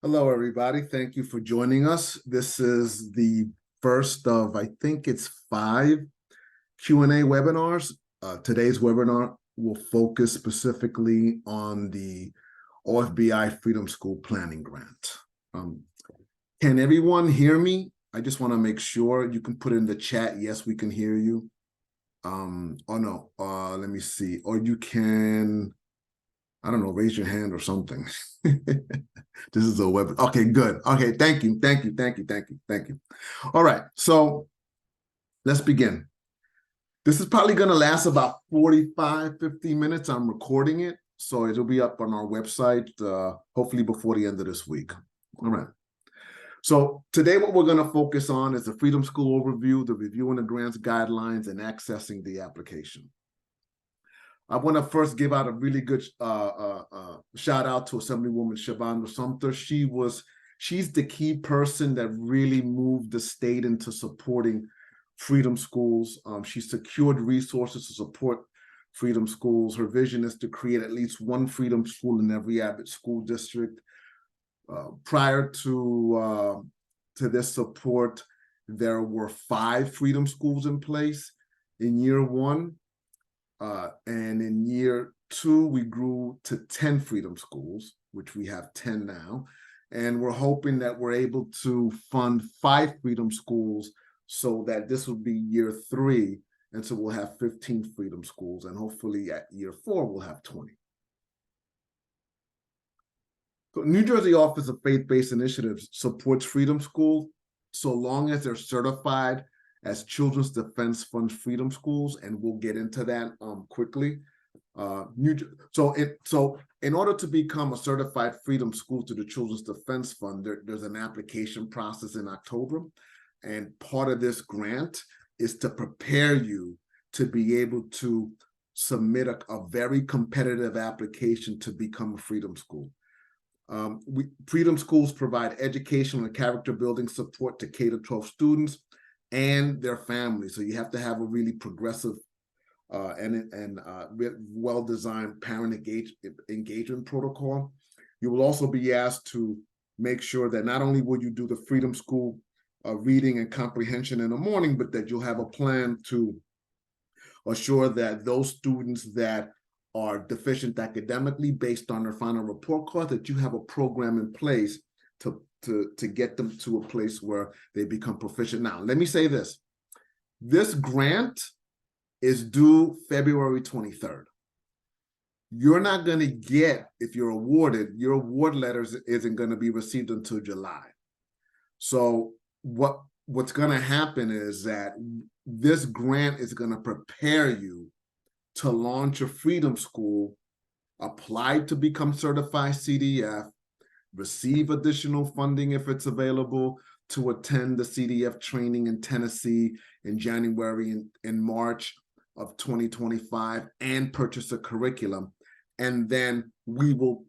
Hello, everybody. Thank you for joining us. This is the first of, I think it's 5 Q&A webinars. Today's webinar will focus specifically on the OFBI Freedom School Planning Grant. Can everyone hear me? I just want to make sure you can put in the chat, yes, we can hear you. Let me see. Or you can, I don't know, raise your hand or something. This is a web. Okay, good. Okay, thank you. All right, so let's begin. This is probably going to last about 45, 50 minutes. I'm recording it, so it'll be up on our website, hopefully before the end of this week. All right. So today what we're going to focus on is the Freedom School overview, the reviewing the grants guidelines, and accessing the application. I want to first give out a really good shout out to Assemblywoman Shavonda Sumter. She's the key person that really moved the state into supporting freedom schools. She secured resources to support freedom schools. Her vision is to create at least one freedom school in every Abbott school district. Prior to this support, there were 5 freedom schools in place in year 1. And in year 2, we grew to 10 freedom schools, which we have 10 now. And we're hoping that we're able to fund 5 freedom schools so that this will be year 3. And so we'll have 15 freedom schools. And hopefully at year 4, we'll have 20. So New Jersey Office of Faith-Based Initiatives supports freedom schools so long as they're certified as Children's Defense Fund freedom schools, and we'll get into that quickly. So in order to become a certified freedom school to the Children's Defense Fund, there's an application process in October, and part of this grant is to prepare you to be able to submit a very competitive application to become a freedom school. Freedom schools provide educational and character building support to K-12 students and their families. So you have to have a really progressive and well-designed parent engagement protocol. You will also be asked to make sure that not only will you do the Freedom School reading and comprehension in the morning, but that you'll have a plan to assure that those students that are deficient academically based on their final report card, that you have a program in place to get them to a place where they become proficient. Now, let me say this. This grant is due February 23rd. You're not going to get, if you're awarded, your award letters isn't going to be received until July. So what's going to happen is that this grant is going to prepare you to launch a freedom school, apply to become certified CDF, receive additional funding if it's available, to attend the CDF training in Tennessee in January and March of 2025, and purchase a curriculum. And then we will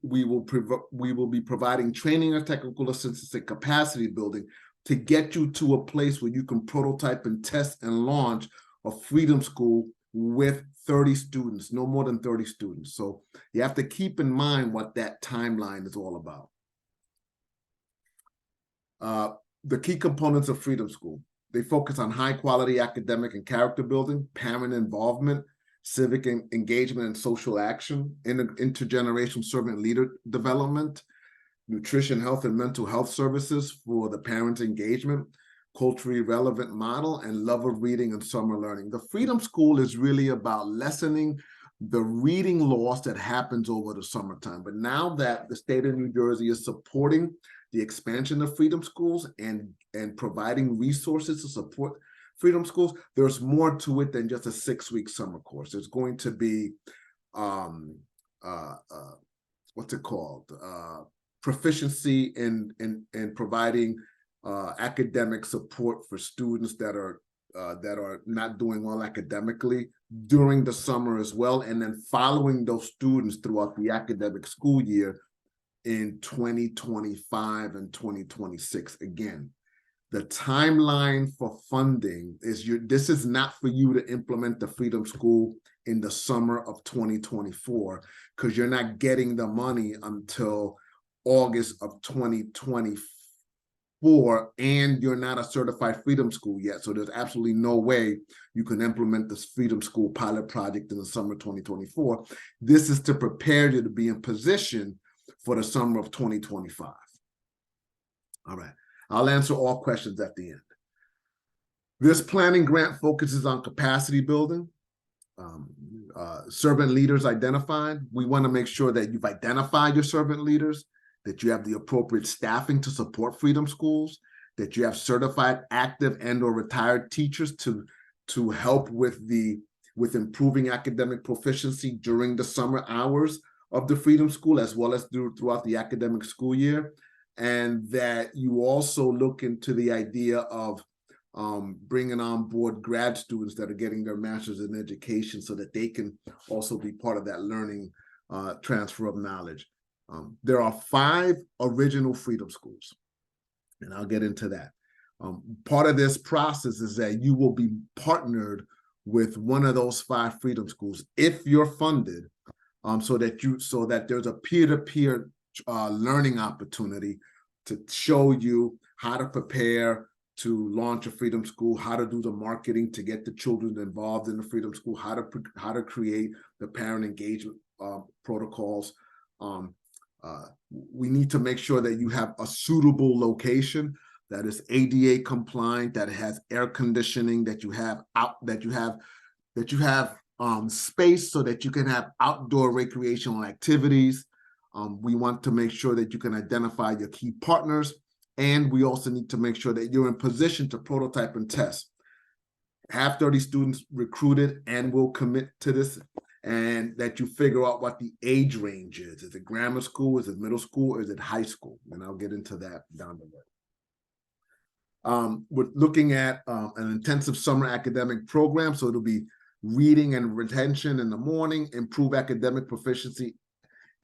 be providing training and technical assistance and capacity building to get you to a place where you can prototype and test and launch a freedom school with 30 students, no more than 30 students. So you have to keep in mind what that timeline is all about. The key components of Freedom School. They focus on high quality academic and character building, parent involvement, civic engagement and social action, intergenerational servant leader development, nutrition, health, and mental health services for the parent engagement, culturally relevant model, and love of reading and summer learning. The Freedom School is really about lessening the reading loss that happens over the summertime. But now that the state of New Jersey is supporting the expansion of freedom schools and providing resources to support freedom schools, there's more to it than just a 6-week summer course. There's going to be proficiency in providing academic support for students that are not doing well academically during the summer as well, and then following those students throughout the academic school year in 2025 and 2026. Again, the timeline for funding is this is not for you to implement the Freedom School in the summer of 2024, because you're not getting the money until August of 2024, and you're not a certified Freedom School yet. So there's absolutely no way you can implement this Freedom School pilot project in the summer 2024. This is to prepare you to be in position for the summer of 2025. All right, I'll answer all questions at the end. This planning grant focuses on capacity building, servant leaders identified. We want to make sure that you've identified your servant leaders, that you have the appropriate staffing to support Freedom Schools, that you have certified active and or retired teachers to help with improving academic proficiency during the summer hours of the Freedom School, as well as throughout the academic school year. And that you also look into the idea of bringing on board grad students that are getting their master's in education so that they can also be part of that learning transfer of knowledge. There are 5 original Freedom Schools, and I'll get into that. Part of this process is that you will be partnered with one of those 5 Freedom Schools if you're funded, so that there's a peer-to-peer learning opportunity to show you how to prepare to launch a Freedom School, how to do the marketing to get the children involved in the Freedom School, how to create the parent engagement protocols. We need to make sure that you have a suitable location that is ADA compliant, that has air conditioning, that you have space so that you can have outdoor recreational activities. We want to make sure that you can identify your key partners, and we also need to make sure that you're in position to prototype and test. Have 30 students recruited and will commit to this, and that you figure out what the age range is. Is it grammar school? Is it middle school? Or is it high school? And I'll get into that down the road. We're looking at an intensive summer academic program. So it'll be reading and retention in the morning, improve academic proficiency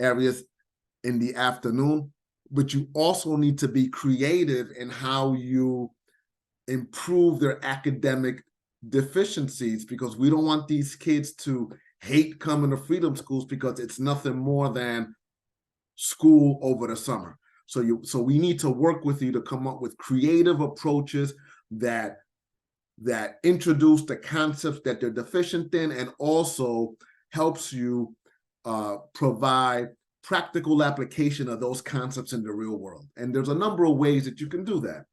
areas in the afternoon. But you also need to be creative in how you improve their academic deficiencies, because we don't want these kids to hate coming to Freedom Schools because it's nothing more than school over the summer. So we need to work with you to come up with creative approaches that introduce the concepts that they're deficient in, and also helps you provide practical application of those concepts in the real world. And there's a number of ways that you can do that.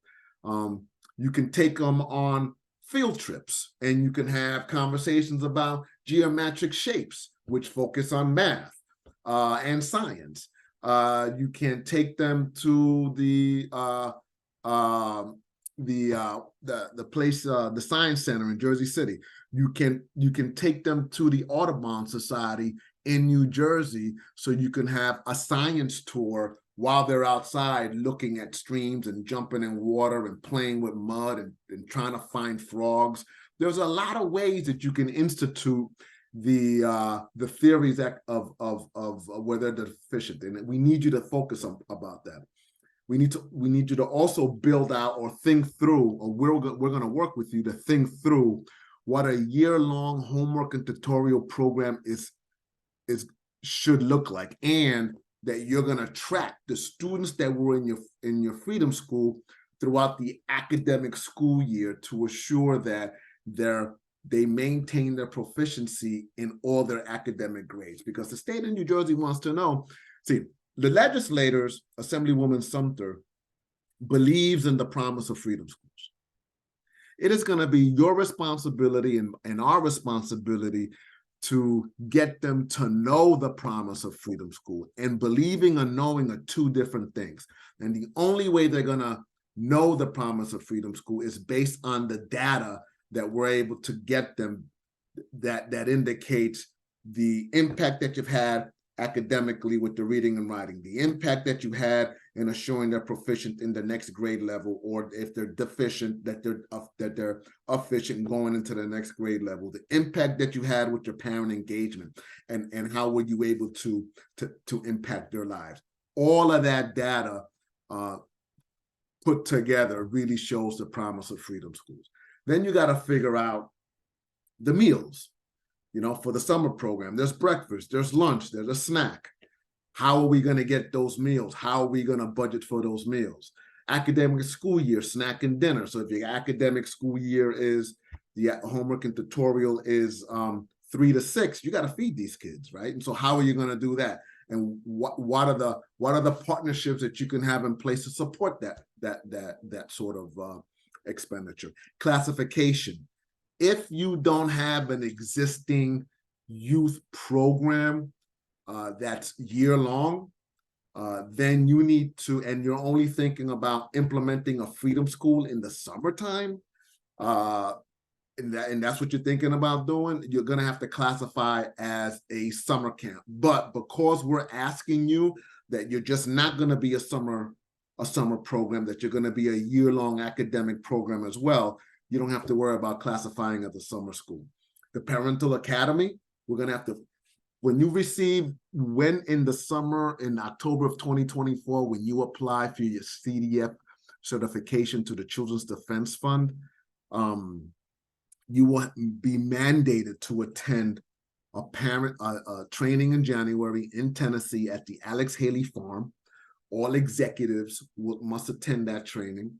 You can take them on field trips, and you can have conversations about geometric shapes, which focus on math and science. You can take them to the place, the Science Center in Jersey City. You can take them to the Audubon Society in New Jersey, so you can have a science tour while they're outside looking at streams and jumping in water and playing with mud and trying to find frogs. There's a lot of ways that you can institute the theories of where they're deficient, and we need you to focus on about that. We need you to also build out or think through, or we're going to work with you to think through what a year-long homework and tutorial program should look like, and that you're going to track the students that were in your Freedom School throughout the academic school year to assure that they maintain their proficiency in all their academic grades. Because the state of New Jersey wants to know, see, the legislators, Assemblywoman Sumter, believes in the promise of Freedom Schools. It is going to be your responsibility and our responsibility to get them to know the promise of Freedom School. And believing and knowing are 2 different things. And the only way they're going to know the promise of Freedom School is based on the data that we're able to get them that indicates the impact that you've had academically with the reading and writing, the impact that you had in assuring they're proficient in the next grade level, or if they're deficient, that they're efficient going into the next grade level, the impact that you had with your parent engagement, and how were you able to impact their lives. All of that data put together really shows the promise of Freedom Schools. Then you got to figure out the meals. For the summer program, there's breakfast, there's lunch, there's a snack. How are we going to get those meals? How are we going to budget for those meals? Academic school year, snack and dinner. So if your academic school year is the homework and tutorial is 3 to 6, you got to feed these kids, right? And so how are you going to do that? And what are the partnerships that you can have in place to support that sort of expenditure? Classification. If you don't have an existing youth program that's year long, then you need to, and you're only thinking about implementing a freedom school in the summertime, and that's what you're thinking about doing, you're going to have to classify as a summer camp. But because we're asking you that you're just not going to be a summer program, that you're going to be a year-long academic program as well, you don't have to worry about classifying as a summer school. The parental academy, we're going to have to, when you receive, when in the summer, in October of 2024, when you apply for your CDF certification to the Children's Defense Fund, you will be mandated to attend a training in January in Tennessee at the Alex Haley Farm. All executives must attend that training.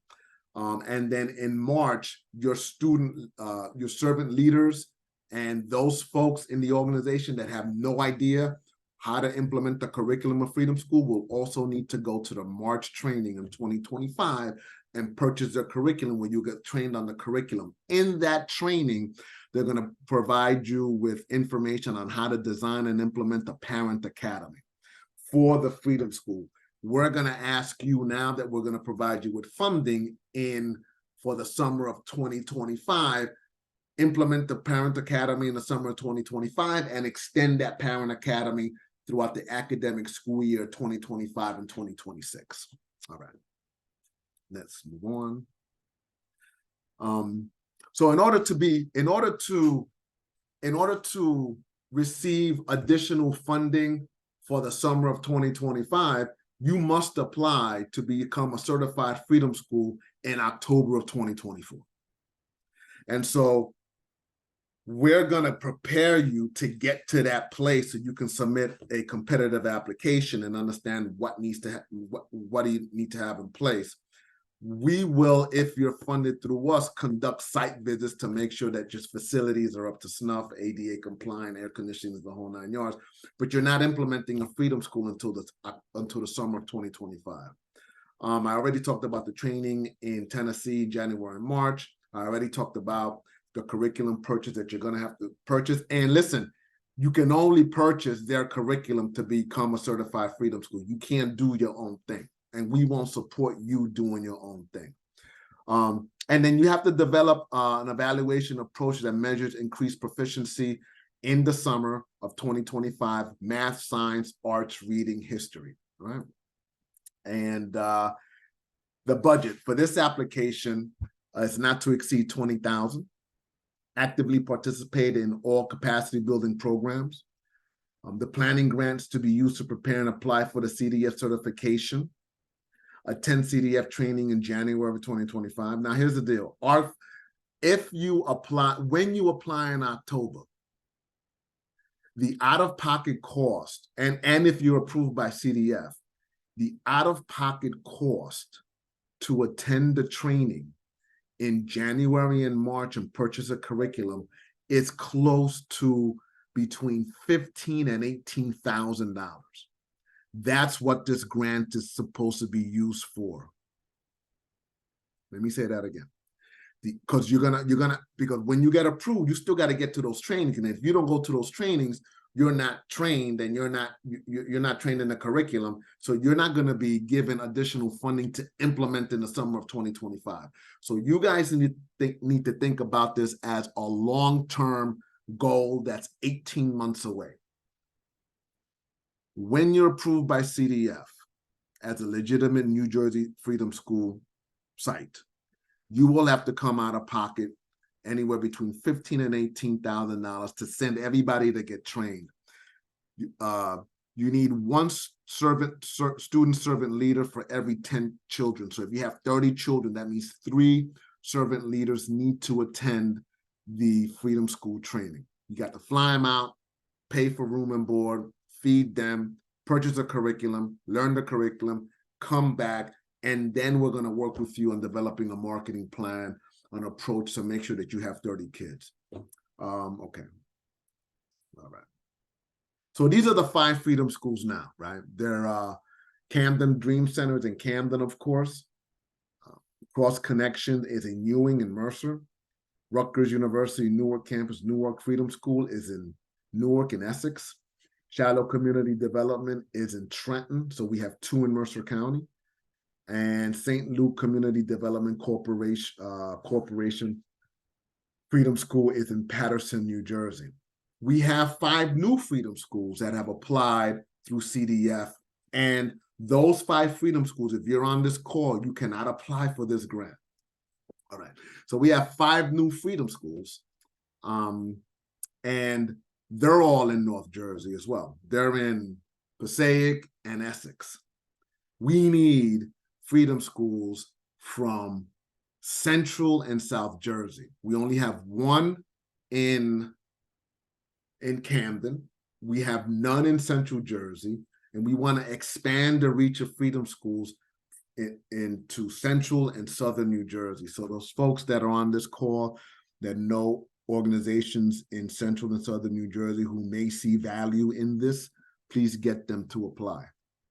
And then in March, your servant leaders and those folks in the organization that have no idea how to implement the curriculum of Freedom School will also need to go to the March training in 2025 and purchase their curriculum, where you get trained on the curriculum. In that training, they're going to provide you with information on how to design and implement the Parent Academy for the Freedom School. We're going to ask you, now that we're going to provide you with funding for the summer of 2025, implement the Parent Academy in the summer of 2025 and extend that Parent Academy throughout the academic school year 2025 and 2026. All right, let's move on. So in order to receive additional funding for the summer of 2025, you must apply to become a certified Freedom School in October of 2024. And so we're going to prepare you to get to that place so you can submit a competitive application and understand what do you need to have in place. We will, if you're funded through us, conduct site visits to make sure that your facilities are up to snuff, ADA compliant, air conditioning is the whole 9 yards. But you're not implementing a Freedom School until the summer of 2025. I already talked about the training in Tennessee, January and March. I already talked about the curriculum purchase that you're going to have to purchase. And listen, you can only purchase their curriculum to become a certified Freedom School. You can't do your own thing, and we won't support you doing your own thing. And then you have to develop an evaluation approach that measures increased proficiency in the summer of 2025, math, science, arts, reading, history, right? And the budget for this application is not to exceed $20,000. Actively participate in all capacity building programs. The planning grants to be used to prepare and apply for the CDF certification. Attend CDF training in January of 2025. Now, here's the deal. When you apply in October, the out-of-pocket cost, and if you're approved by CDF, the out-of-pocket cost to attend the training in January and March and purchase a curriculum is close to between $15,000 and $18,000. That's what this grant is supposed to be used for. Let me say that again. Because because when you get approved, you still got to get to those trainings. And if you don't go to those trainings, you're not trained, and you're not trained in the curriculum. So you're not going to be given additional funding to implement in the summer of 2025. So you guys need to think about this as a long-term goal that's 18 months away. When you're approved by CDF as a legitimate New Jersey Freedom School site, you will have to come out of pocket anywhere between $15,000 and $18,000 to send everybody to get trained. You need one student servant leader for every 10 children. So if you have 30 children, that means 3 servant leaders need to attend the Freedom School training. You got to fly them out, pay for room and board, feed them, purchase a curriculum, learn the curriculum, come back, and then we're going to work with you on developing a marketing plan, an approach to make sure that you have 30 kids. Okay. All right. So these are the 5 Freedom Schools now, right? They're Camden Dream Centers in Camden, of course. Cross Connection is in Ewing and Mercer. Rutgers University Newark campus, Newark Freedom School is in Newark and Essex. Shiloh Community Development is in Trenton, so we have 2 in Mercer County. And St. Luke Community Development Corporation Freedom School is in Paterson, New Jersey. We have 5 new Freedom Schools that have applied through CDF. And those 5 Freedom Schools, if you're on this call, you cannot apply for this grant. All right. So we have 5 new Freedom Schools. And they're all in North Jersey as well. They're in Passaic and Essex. We need Freedom Schools from Central and South Jersey. We only have 1 in Camden. We have none in Central Jersey, and we want to expand the reach of Freedom Schools into Central and Southern New Jersey. So those folks that are on this call that know organizations in Central and Southern New Jersey who may see value in this, please get them to apply.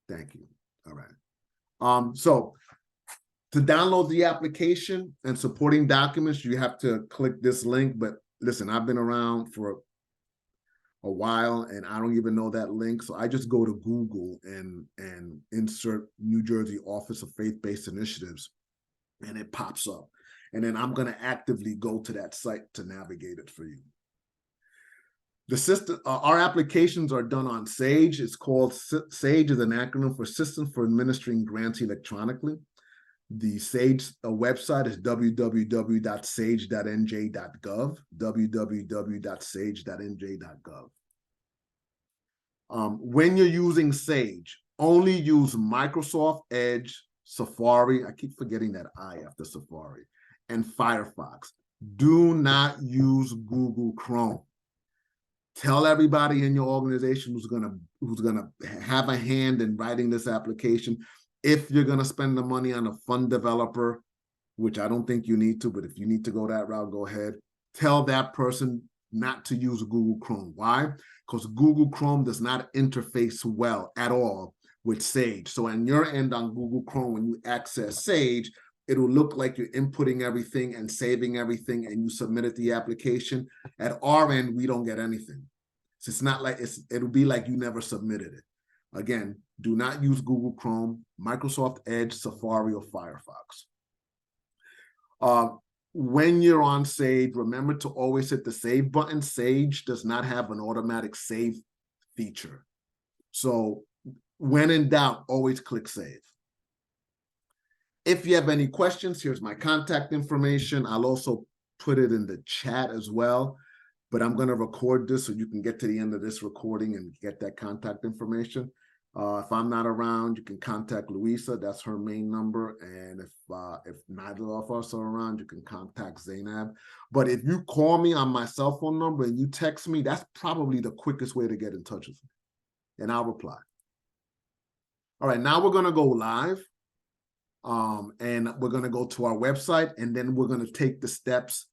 Thank you. All right. So to download the application and supporting documents, you have to click this link. But listen, I've been around for a while and I don't even know that link. So I just go to Google and insert New Jersey Office of Faith-Based Initiatives, and it pops up. And then I'm going to actively go to that site to navigate it for you. The system, our applications are done on Sage. It's called Sage is an acronym for System for Administering Grants Electronically. The Sage website is www.sage.nj.gov, www.sage.nj.gov. When you're using Sage, only use Microsoft Edge, Safari, I keep forgetting that I after Safari, and Firefox. Do not use Google Chrome. Tell everybody in your organization who's gonna have a hand in writing this application. If you're gonna spend the money on a fund developer, which I don't think you need to, but if you need to go that route, go ahead. Tell that person not to use Google Chrome. Why? Because Google Chrome does not interface well at all with Sage. So on your end on Google Chrome, when you access Sage, it'll look like you're inputting everything and saving everything and you submitted the application. At our end, we don't get anything. So it's not like it'll be like you never submitted it. Again, do not use Google Chrome, Microsoft Edge, Safari, or Firefox. When you're on Sage, remember to always hit the save button. Sage does not have an automatic save feature. So when in doubt, always click save. If you have any questions, here's my contact information. I'll also put it in the chat as well, but I'm going to record this so you can get to the end of this recording and get that contact information. If I'm not around, you can contact Louisa. That's her main number. And if neither of us are around, you can contact Zainab. But if you call me on my cell phone number and you text me, that's probably the quickest way to get in touch with me. And I'll reply. All right, now we're going to go live. And we're going to go to our website, and then we're going to take the steps.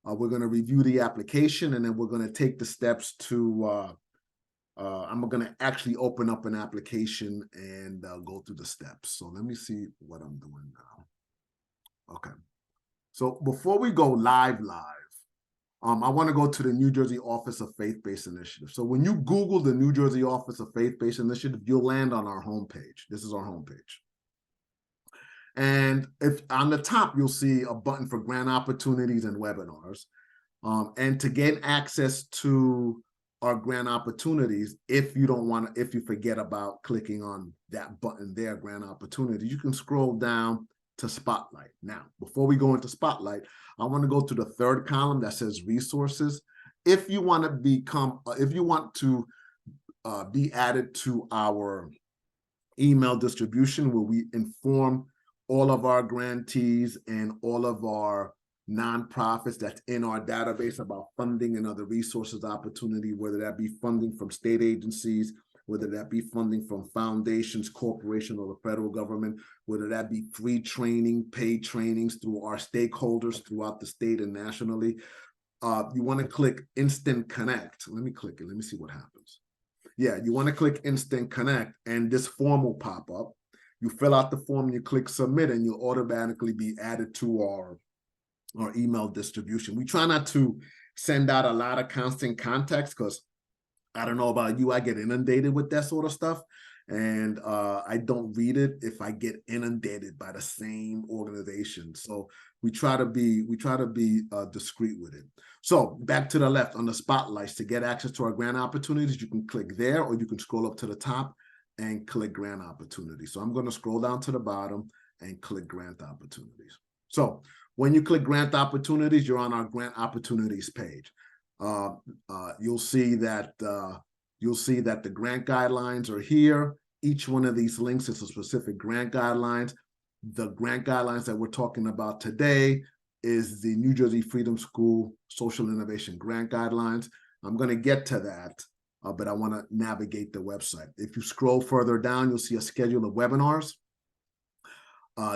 We're going to review the application, and then we're going to take the steps to, I'm going to actually open up an application and go through the steps. So let me see what I'm doing now. Okay. So before we go live, I want to go to the New Jersey Office of Faith-Based Initiative. So when you Google the New Jersey Office of Faith-Based Initiative, you'll land on our homepage. This is our homepage. And if on the top, you'll see a button for grant opportunities and webinars. And to get access to our grant opportunities, if you forget about clicking on that button there, grant opportunities, you can scroll down to Spotlight. Now, before we go into Spotlight, I want to go to the third column that says resources. If you want to be added to our email distribution where we inform all of our grantees and all of our nonprofits that's in our database about funding and other resources opportunity, whether that be funding from state agencies, whether that be funding from foundations, corporation, or the federal government, whether that be free training, paid trainings through our stakeholders throughout the state and nationally. You want to click Instant Connect. Let me click it. Let me see what happens. Yeah, you want to click Instant Connect, and this form will pop up. You fill out the form, you click Submit, and you'll automatically be added to our email distribution. We try not to send out a lot of constant contacts because I don't know about you, I get inundated with that sort of stuff. And I don't read it if I get inundated by the same organization. So we try to be discreet with it. So back to the left on the spotlights, to get access to our grant opportunities, you can click there, or you can scroll up to the top and click grant opportunities. So I'm going to scroll down to the bottom and click grant opportunities. So when you click grant opportunities, you're on our grant opportunities page. You'll see that the grant guidelines are here. Each one of these links is a specific grant guidelines. The grant guidelines that we're talking about today is the New Jersey Freedom School Social Innovation Grant Guidelines. I'm going to get to that, but I want to navigate the website. If you scroll further down, you'll see a schedule of webinars.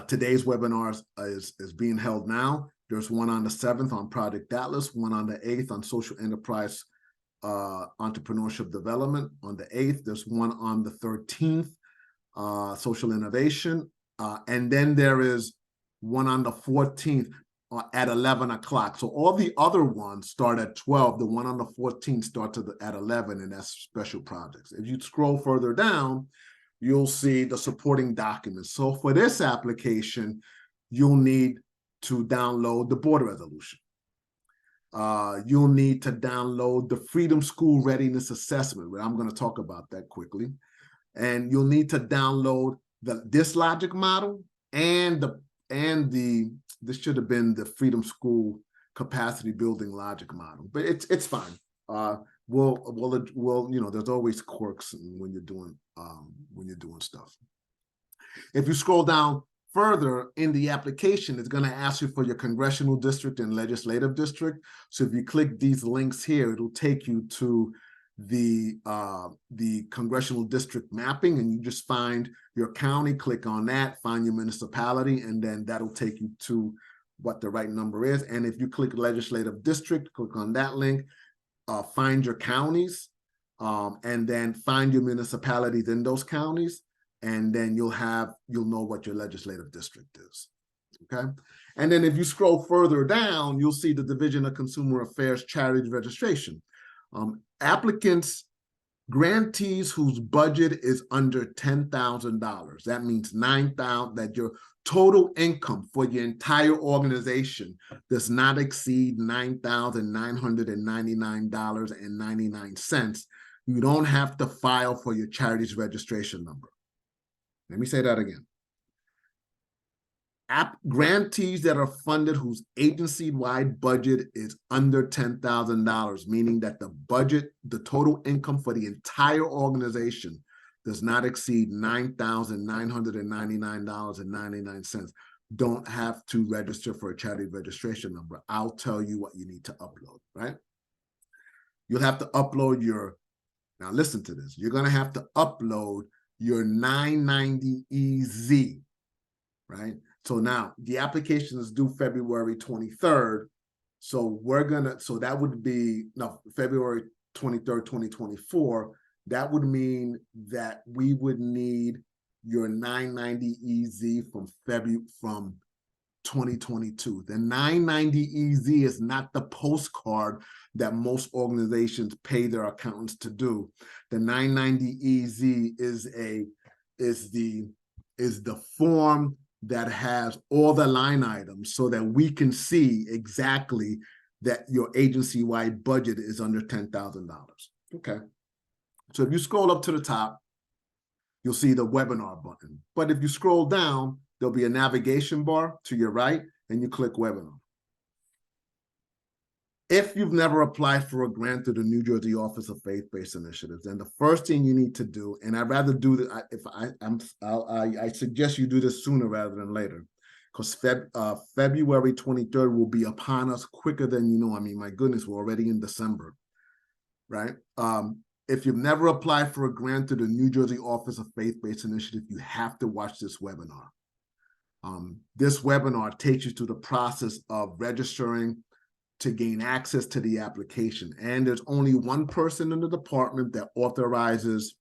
Today's webinar is being held now. There's one on the 7th on Project Atlas, one on the 8th on social enterprise entrepreneurship development. On the 8th, there's one on the 13th, social innovation. And then there is one on the 14th at 11 o'clock. So all the other ones start at 12. The one on the 14th starts at 11, and that's special projects. If you scroll further down, you'll see the supporting documents. So for this application, you'll need to download the board resolution. You'll need to download the Freedom School Readiness Assessment. I'm going to talk about that quickly. And you'll need to download this logic model and this should have been the Freedom School Capacity Building Logic Model, but it's fine. We'll there's always quirks when you're doing stuff. If you scroll down further in the application, it's going to ask you for your congressional district and legislative district. So if you click these links here, it'll take you to the congressional district mapping, and you just find your county, click on that, find your municipality, and then that'll take you to what the right number is. And if you click legislative district, click on that link, find your counties, and then find your municipalities in those counties, and then you'll know what your legislative district is. Okay. And then if you scroll further down, you'll see the Division of Consumer Affairs Charities Registration. Applicants, grantees whose budget is under $10,000. That means $9,000, that your total income for your entire organization does not exceed $9,999.99. You don't have to file for your charity's registration number. Let me say that again. Grantees that are funded whose agency-wide budget is under $10,000, meaning that the total income for the entire organization does not exceed $9,999.99, don't have to register for a charity registration number. I'll tell you what you need to upload, right? You'll have to upload now listen to this, you're gonna have to upload your 990EZ, right? So now the application is due February 23rd. So that would be, February 23rd, 2024. That would mean that we would need your 990EZ from 2022. The 990EZ is not the postcard that most organizations pay their accountants to do. The 990EZ is the form that has all the line items so that we can see exactly that your agency-wide budget is under $10,000. Okay. So if you scroll up to the top, you'll see the webinar button. But if you scroll down, there'll be a navigation bar to your right, and you click webinar. If you've never applied for a grant through the New Jersey Office of Faith-Based Initiatives, then the first thing you need to do, and I'd rather do that, I suggest you do this sooner rather than later, because February 23rd will be upon us quicker than you know. I mean, my goodness, we're already in December, right? if you've never applied for a grant to the New Jersey Office of Faith-Based Initiative, you have to watch this webinar. This webinar takes you through the process of registering to gain access to the application. And there's only one person in the department that authorizes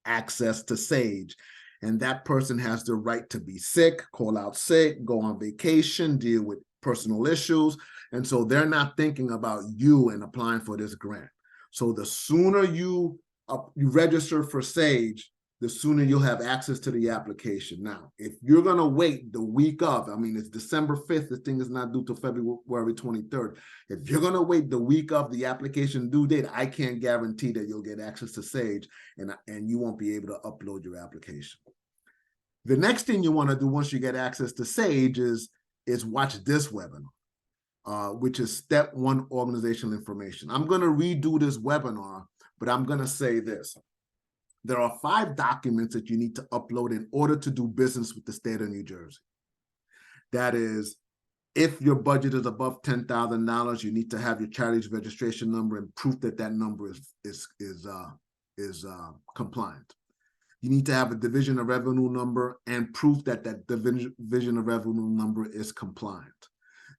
access to SAGE. And that person has the right to be sick, call out sick, go on vacation, deal with personal issues. And so they're not thinking about you and applying for this grant. So the sooner you register for SAGE, the sooner you'll have access to the application. Now, if you're going to wait the week of, I mean, it's December 5th, the thing is not due till February 23rd. If you're going to wait the week of the application due date, I can't guarantee that you'll get access to SAGE and you won't be able to upload your application. The next thing you want to do once you get access to SAGE is watch this webinar, which is Step 1 Organizational Information. I'm going to redo this webinar, but I'm going to say this. There are 5 documents that you need to upload in order to do business with the state of New Jersey. That is, if your budget is above $10,000, you need to have your charity's registration number and proof that that number is compliant. You need to have a Division of Revenue number and proof that that Division of Revenue number is compliant.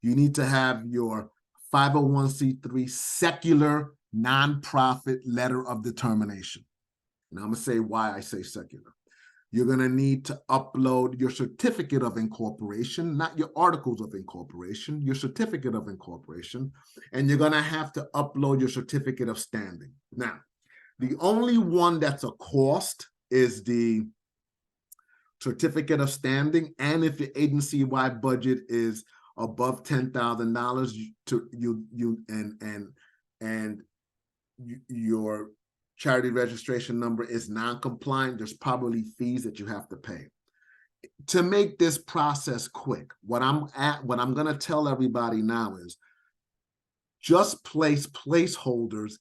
You need to have your 501c3 secular nonprofit letter of determination. And I'm going to say why I say secular. You're going to need to upload your certificate of incorporation, not your articles of incorporation, your certificate of incorporation, and you're going to have to upload your certificate of standing. Now, the only one that's a cost is the certificate of standing, and if your agency-wide budget is above $10,000, your charity registration number is non-compliant, there's probably fees that you have to pay. To make this process quick, what I'm going to tell everybody now is just place placeholders.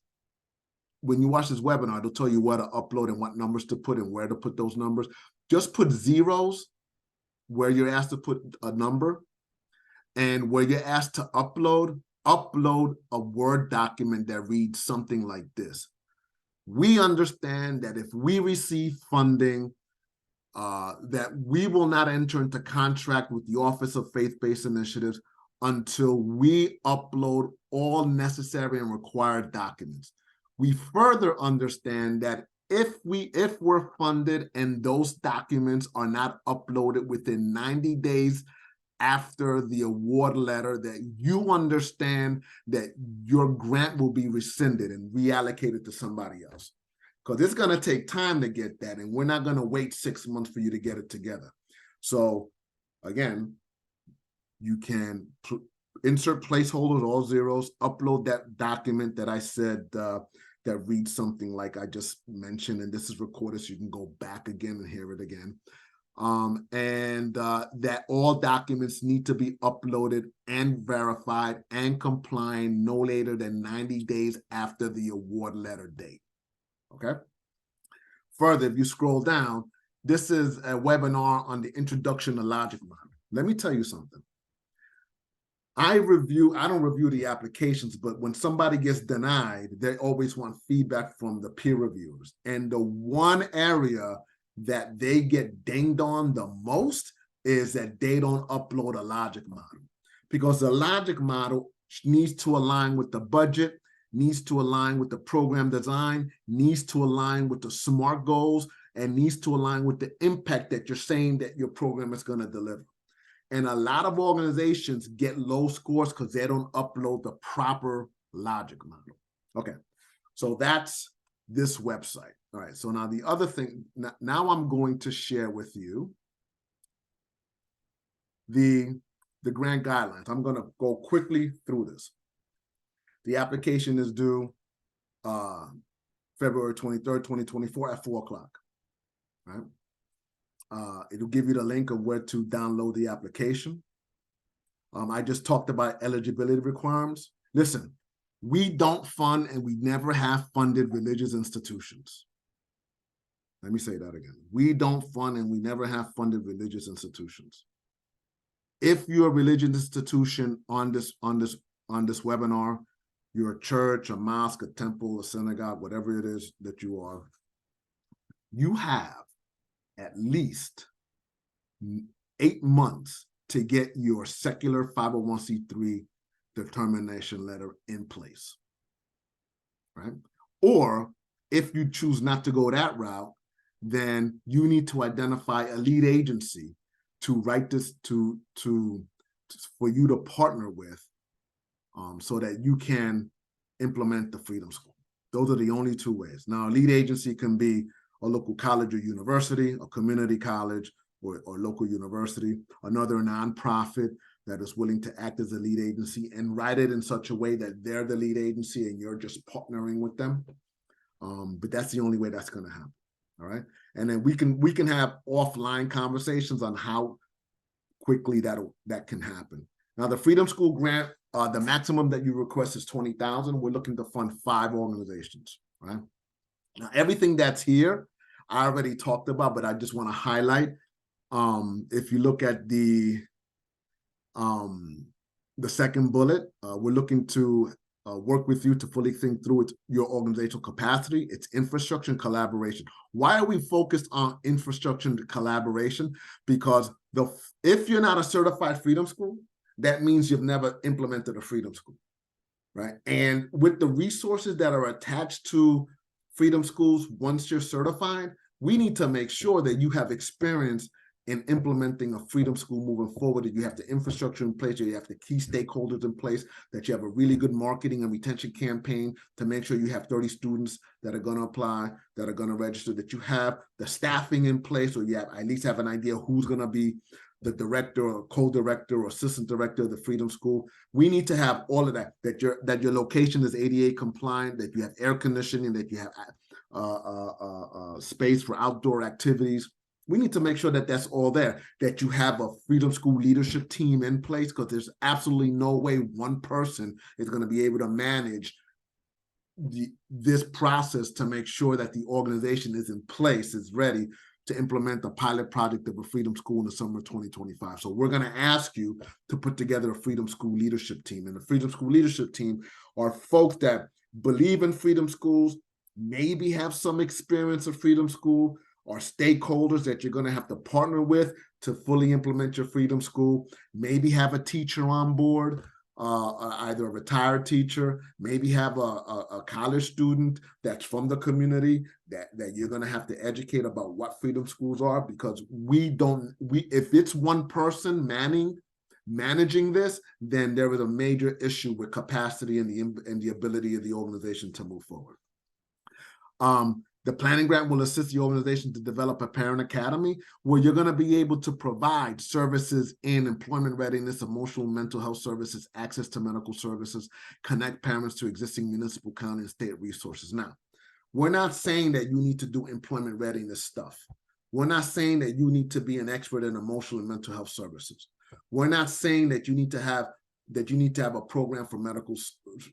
When you watch this webinar, it'll tell you what to upload and what numbers to put and where to put those numbers. Just put zeros where you're asked to put a number, and where you're asked to upload a Word document that reads something like this. We understand that if we receive funding, that we will not enter into contract with the Office of Faith-Based Initiatives until we upload all necessary and required documents. We further understand that if we're funded and those documents are not uploaded within 90 days after the award letter, that you understand that your grant will be rescinded and reallocated to somebody else. Because it's going to take time to get that, and we're not going to wait 6 months for you to get it together. So again, you can insert placeholders, all zeros, upload that document that I said that reads something like I just mentioned, and this is recorded so you can go back again and hear it again. That all documents need to be uploaded and verified and compliant no later than 90 days after the award letter date. Okay. Further, if you scroll down, this is a webinar on the introduction to logic model. Let me tell you something. I don't review the applications, but when somebody gets denied, they always want feedback from the peer reviewers. And the one area that they get dinged on the most is that they don't upload a logic model, because the logic model needs to align with the budget, needs to align with the program design, needs to align with the SMART goals, and needs to align with the impact that you're saying that your program is going to deliver. And a lot of organizations get low scores because they don't upload the proper logic model. Okay, so that's this website. All right, so now the other thing, now I'm going to share with you the grant guidelines. I'm going to go quickly through this. The application is due February 23rd, 2024 at 4 o'clock. Right? It'll give you the link of where to download the application. I just talked about eligibility requirements. Listen, we don't fund and we never have funded religious institutions. Let me say that again. We don't fund and we never have funded religious institutions. If you're a religious institution on this webinar, you're a church, a mosque, a temple, a synagogue, whatever it is that you are, you have at least 8 months to get your secular 501c3 determination letter in place, right? Or if you choose not to go that route, then you need to identify a lead agency to write this for you to partner with, so that you can implement the Freedom School. Those are the only two ways. Now, a lead agency can be a local college or university, a community college or local university, another nonprofit that is willing to act as a lead agency and write it in such a way that they're the lead agency and you're just partnering with them. But that's the only way that's going to happen. All right. And then we can have offline conversations on how quickly that can happen. Now, the Freedom School grant, the maximum that you request is $20,000. We're looking to fund 5 organizations, right? Now, everything that's here, I already talked about, but I just want to highlight. If you look at the second bullet, we're looking to work with you to fully think through your organizational capacity, its infrastructure and collaboration. Why are we focused on infrastructure and collaboration? Because if you're not a certified Freedom School, that means you've never implemented a Freedom School, right? And with the resources that are attached to Freedom Schools, once you're certified, we need to make sure that you have experience in implementing a Freedom School moving forward, that you have the infrastructure in place, that you have the key stakeholders in place, that you have a really good marketing and retention campaign to make sure you have 30 students that are going to apply, that are going to register, that you have the staffing in place, or you have at least have an idea who's going to be the director or co-director or assistant director of the Freedom School. We need to have all of that, that your location is ADA compliant, that you have air conditioning, that you have space for outdoor activities. We need to make sure that that's all there, that you have a Freedom School leadership team in place, because there's absolutely no way one person is going to be able to manage this process to make sure that the organization is in place, is ready to implement the pilot project of a Freedom School in the summer of 2025. So we're going to ask you to put together a Freedom School leadership team. And the Freedom School leadership team are folks that believe in Freedom Schools, maybe have some experience of Freedom School, or stakeholders that you're going to have to partner with to fully implement your Freedom School, maybe have a teacher on board, either a retired teacher, maybe have a college student that's from the community that you're going to have to educate about what Freedom Schools are, because if it's one person managing this, then there is a major issue with capacity and the ability of the organization to move forward. The planning grant will assist the organization to develop a parent academy where you're going to be able to provide services in employment readiness, emotional and mental health services, access to medical services, connect parents to existing municipal, county, and state resources. Now, we're not saying that you need to do employment readiness stuff. We're not saying that you need to be an expert in emotional and mental health services. We're not saying that you need to have a program for medical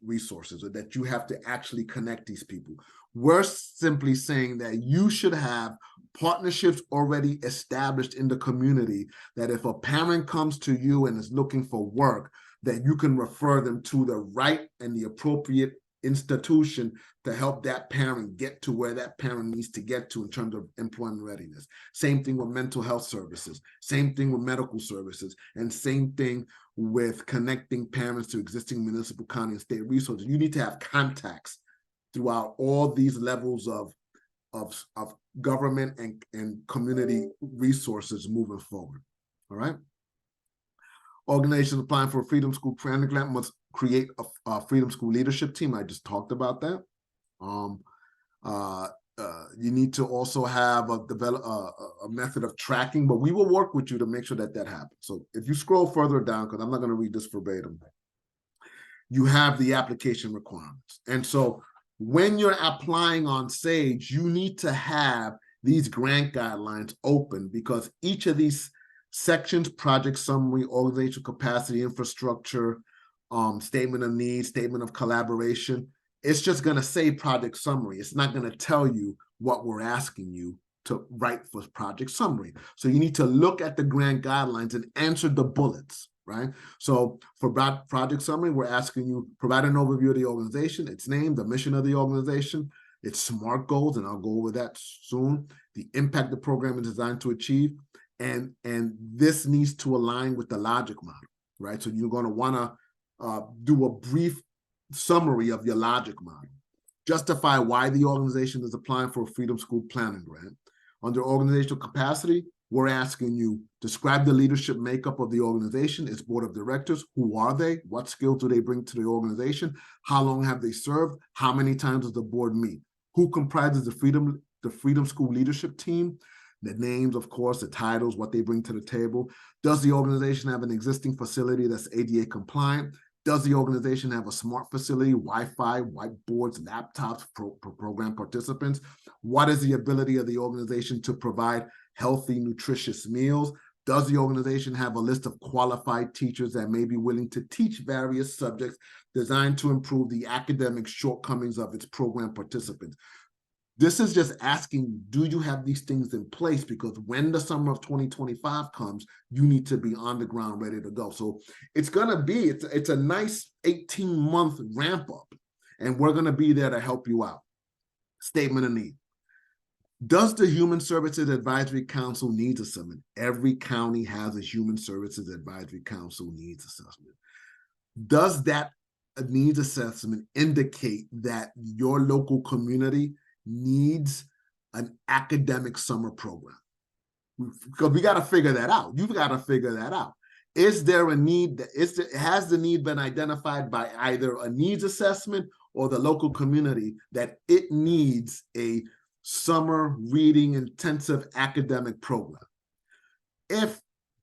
resources, or that you have to actually connect these people. We're simply saying that you should have partnerships already established in the community, that if a parent comes to you and is looking for work, that you can refer them to the right and the appropriate institution to help that parent get to where that parent needs to get to in terms of employment readiness. Same thing with mental health services, same thing with medical services, and same thing with connecting parents to existing municipal, county, and state resources. You need to have contacts throughout all these levels of government and community resources moving forward. All right. Organizations applying for a Freedom School planning grant must create a Freedom School leadership team. I just talked about that. You need to also have a method of tracking, but we will work with you to make sure that happens. So if you scroll further down, because I'm not going to read this verbatim, you have the application requirements. And so when you're applying on SAGE, you need to have these grant guidelines open, because each of these sections, project summary, organizational capacity, infrastructure, statement of needs, statement of collaboration, it's just going to say project summary. It's not going to tell you what we're asking you to write for project summary. So you need to look at the grant guidelines and answer the bullets, right? So for project summary, we're asking you provide an overview of the organization, its name, the mission of the organization, its SMART goals, and I'll go over that soon, the impact the program is designed to achieve, and this needs to align with the logic model, right? So you're going to want to do a brief summary of your logic model. Justify why the organization is applying for a Freedom School Planning Grant. Under organizational capacity, we're asking you, describe the leadership makeup of the organization, its board of directors. Who are they? What skills do they bring to the organization? How long have they served? How many times does the board meet? Who comprises the Freedom School leadership team? The names, of course, the titles, what they bring to the table. Does the organization have an existing facility that's ADA compliant? Does the organization have a smart facility, Wi-Fi, whiteboards, laptops, program participants? What is the ability of the organization to provide healthy, nutritious meals? Does the organization have a list of qualified teachers that may be willing to teach various subjects designed to improve the academic shortcomings of its program participants? This is just asking, do you have these things in place? Because when the summer of 2025 comes, you need to be on the ground ready to go. So it's going to be, it's a nice 18-month ramp up, and we're going to be there to help you out. Statement of need. Does the Human Services Advisory Council needs assessment? Every county has a Human Services Advisory Council needs assessment. Does that needs assessment indicate that your local community needs an academic summer program? Because we got to figure that out. You've got to figure that out. Is there a need? Has the need been identified by either a needs assessment or the local community that it needs a summer reading intensive academic program? If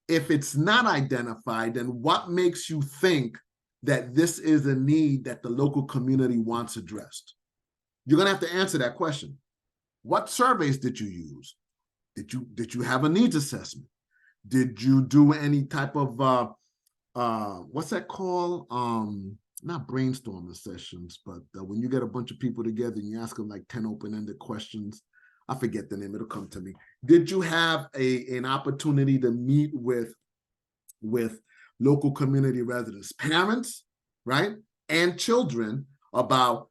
it's not identified, then what makes you think that this is a need that the local community wants addressed? You're going to have to answer that question. What surveys did you use? Did you have a needs assessment? Did you do any type of what's that called? Not brainstorming sessions, but when you get a bunch of people together and you ask them like 10 open-ended questions. I forget the name, it'll come to me. Did you have an opportunity to meet with local community residents, parents, right, and children about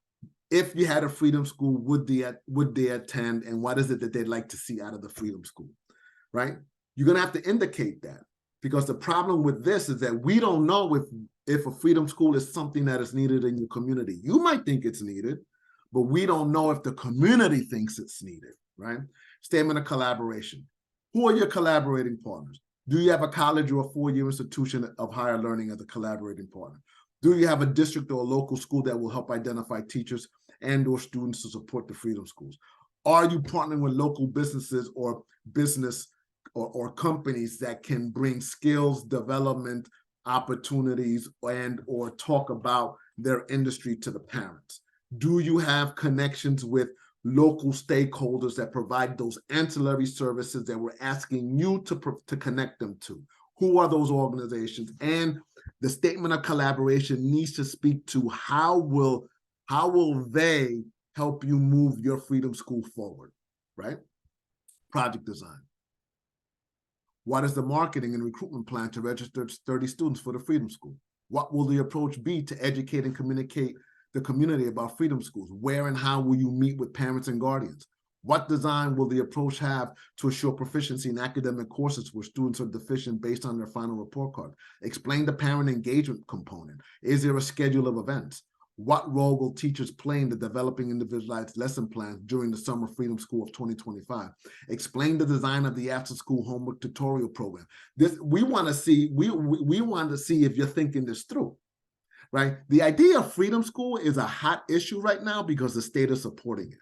if you had a Freedom School, would they attend, and what is it that they'd like to see out of the Freedom School, right? You're going to have to indicate that, because the problem with this is that we don't know if a Freedom School is something that is needed in your community. You might think it's needed, but we don't know if the community thinks it's needed, right? Statement of collaboration. Who are your collaborating partners? Do you have a college or a four-year institution of higher learning as a collaborating partner? Do you have a district or a local school that will help identify teachers and or students to support the Freedom Schools? Are you partnering with local businesses or companies that can bring skills development opportunities and or talk about their industry to the parents? Do you have connections with local stakeholders that provide those ancillary services that we're asking you to connect them to? Who are those organizations? And the statement of collaboration needs to speak to how will they help you move your Freedom School forward, right? Project design. What is the marketing and recruitment plan to register 30 students for the Freedom School? What will the approach be to educate and communicate the community about Freedom Schools? Where and how will you meet with parents and guardians? What design will the approach have to assure proficiency in academic courses where students are deficient based on their final report card? Explain the parent engagement component. Is there a schedule of events? What role will teachers play in the developing individualized lesson plans during the Summer Freedom School of 2025? Explain the design of the after-school homework tutorial program. We want to see if you're thinking this through, right? The idea of Freedom School is a hot issue right now because the state is supporting it.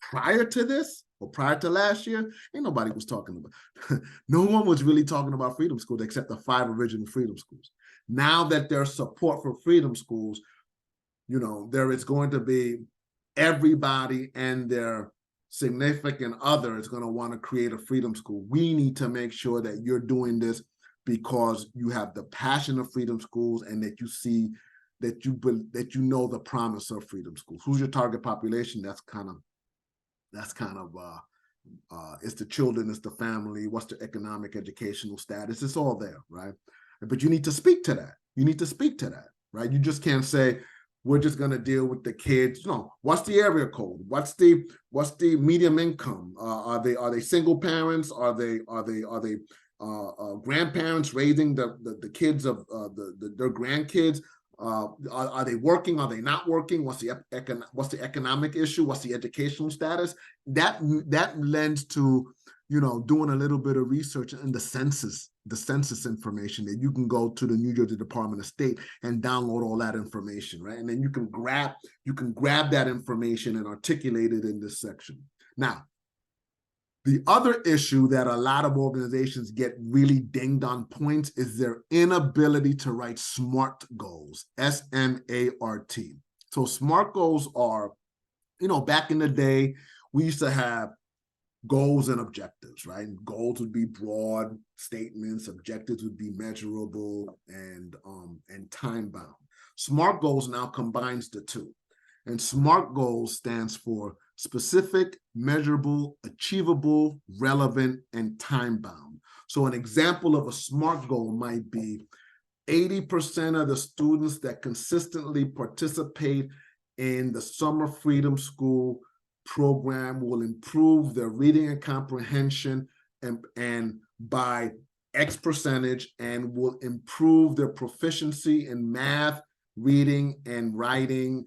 Prior to this, or prior to last year, ain't nobody was talking about. No one was really talking about Freedom Schools except the 5 original Freedom Schools. Now that there's support for Freedom Schools, you know, there is going to be everybody and their significant other is going to want to create a Freedom School. We need to make sure that you're doing this because you have the passion of Freedom Schools and that you see that you know the promise of Freedom Schools. Who's your target population? That's kind of it's the children, it's the family, what's the economic, educational status, it's all there, right? But you need to speak to that. You need to speak to that, right? You just can't say, we're just going to deal with the kids. No, what's the area code? What's the medium income? Are they single parents? Are they grandparents raising the kids of their grandkids? Are they working? Are they not working? What's the economic issue? What's the educational status? That lends to, you know, doing a little bit of research in the census information that you can go to the New Jersey Department of State and download all that information, right? And then you can grab that information and articulate it in this section. Now, the other issue that a lot of organizations get really dinged on points is their inability to write SMART goals, S-M-A-R-T. So SMART goals are, you know, back in the day, we used to have goals and objectives, right? And goals would be broad statements, objectives would be measurable and time bound. SMART goals now combines the two. And SMART goals stands for specific, measurable, achievable, relevant, and time bound. So an example of a SMART goal might be 80% of the students that consistently participate in the Summer Freedom School program will improve their reading and comprehension and by X percentage, and will improve their proficiency in math, reading, and writing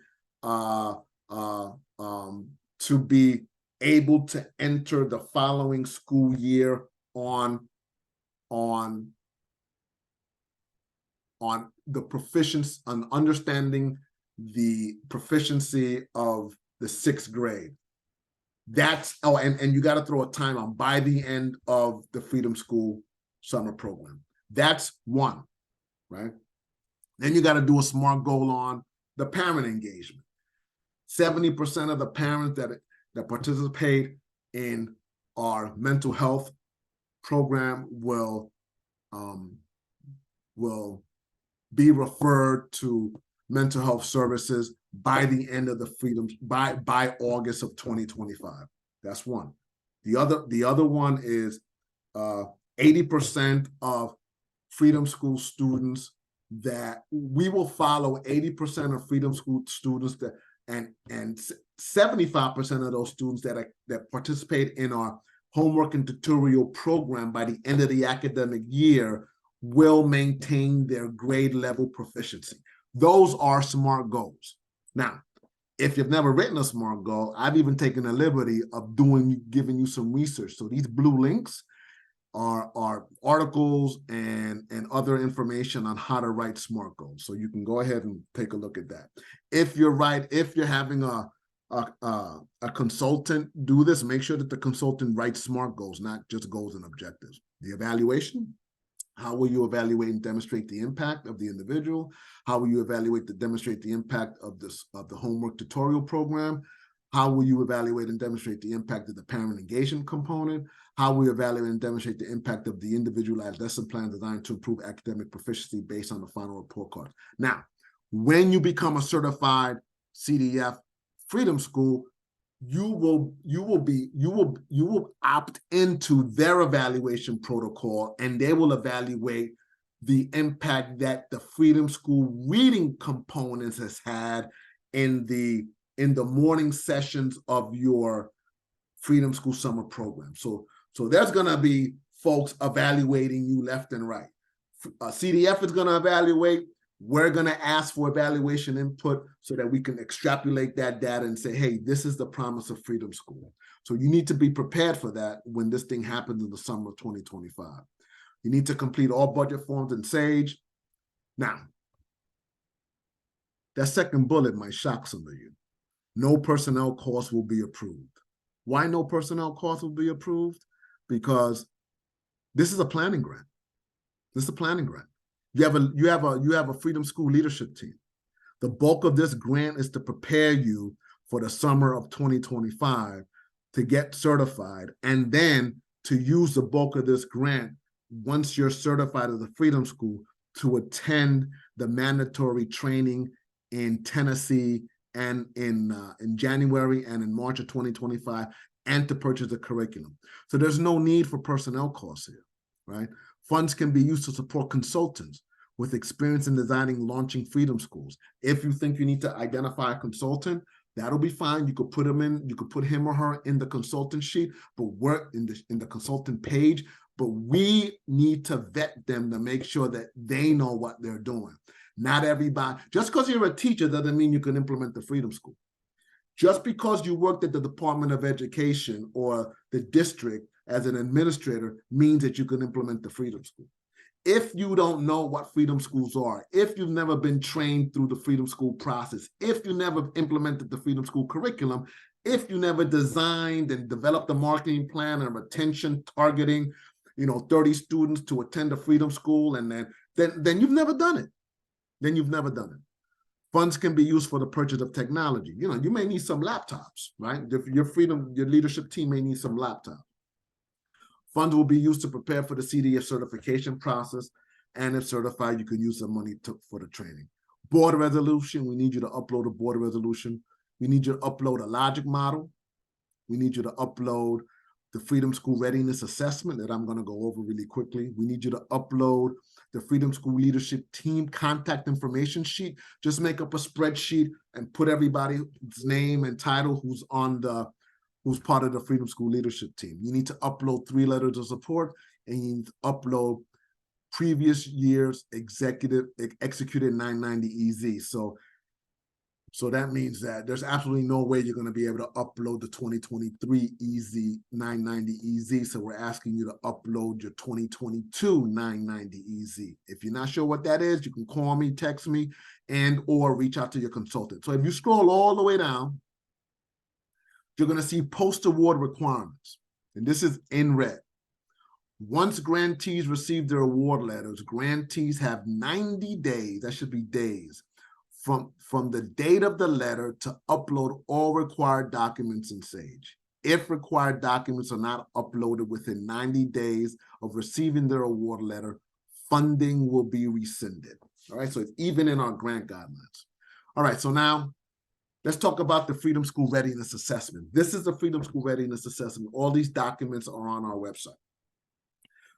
to be able to enter the following school year on the proficiency, on understanding the proficiency of the 6th grade. That's, oh, and you got to throw a time on by the end of the Freedom School summer program. That's one, right? Then you got to do a SMART goal on the parent engagement. 70% of the parents that participate in our mental health program will be referred to mental health services by the end of the by August of 2025. That's one. The other one is 80% of Freedom School students that we will follow 80% of Freedom School students that and 75% of those students that participate in our homework and tutorial program by the end of the academic year will maintain their grade level proficiency. Those are SMART goals. Now, if you've never written a SMART goal, I've even taken the liberty of giving you some research. So these blue links are articles and other information on how to write SMART goals. So you can go ahead and take a look at that. If you're having a consultant do this, make sure that the consultant writes SMART goals, not just goals and objectives. The evaluation. How will you evaluate and demonstrate the impact of the individual? How will you evaluate to demonstrate the impact of the homework tutorial program? How will you evaluate and demonstrate the impact of the parent engagement component? How will you evaluate and demonstrate the impact of the individualized lesson plan designed to improve academic proficiency based on the final report card? Now, when you become a certified CDF Freedom School, you will opt into their evaluation protocol, and they will evaluate the impact that the Freedom School reading components has had in the morning sessions of your Freedom School summer program. So there's going to be folks evaluating you left and right. CDF is going to evaluate. We're going to ask for evaluation input so that we can extrapolate that data and say, hey, this is the promise of Freedom School. So you need to be prepared for that when this thing happens in the summer of 2025. You need to complete all budget forms in Sage. Now, that second bullet might shock some of you. No personnel costs will be approved. Why no personnel costs will be approved? Because this is a planning grant. This is a planning grant. You have a Freedom School leadership team. The bulk of this grant is to prepare you for the summer of 2025 to get certified, and then to use the bulk of this grant once you're certified as a Freedom School to attend the mandatory training in Tennessee and in January and in March of 2025, and to purchase the curriculum. So there's no need for personnel costs here, right? Funds can be used to support consultants with experience in designing, launching freedom schools. If you think you need to identify a consultant, that'll be fine. You could put him or her in the consultant sheet, but work in the consultant page. But we need to vet them to make sure that they know what they're doing. Not everybody, just because you're a teacher doesn't mean you can implement the Freedom School. Just because you worked at the Department of Education or the district as an administrator means that you can implement the Freedom School. If you don't know what Freedom Schools are, if you've never been trained through the Freedom School process, if you never implemented the Freedom School curriculum, if you never designed and developed a marketing plan and retention targeting, 30 students to attend a Freedom School, and then you've never done it. Then you've never done it. Funds can be used for the purchase of technology. You may need some laptops, right? Your leadership team may need some laptops. Funds will be used to prepare for the CDF certification process, and if certified, you can use the money for the training. Board resolution, we need you to upload a board resolution. We need you to upload a logic model. We need you to upload the Freedom School Readiness Assessment that I'm going to go over really quickly. We need you to upload the Freedom School Leadership Team contact information sheet. Just make up a spreadsheet and put everybody's name and title who's part of the Freedom School Leadership Team. You need to upload 3 letters of support, and you need to upload previous year's executed 990 EZ. So that means that there's absolutely no way you're going to be able to upload the 2023 EZ 990 EZ. So we're asking you to upload your 2022 990 EZ. If you're not sure what that is, you can call me, text me, or reach out to your consultant. So if you scroll all the way down, you're going to see post-award requirements. And this is in red. Once grantees receive their award letters, grantees have 90 days, that should be days, from the date of the letter to upload all required documents in Sage. If required documents are not uploaded within 90 days of receiving their award letter, funding will be rescinded. All right, so it's even in our grant guidelines. All right, so now let's talk about the Freedom School Readiness Assessment. This is the Freedom School Readiness Assessment. All these documents are on our website.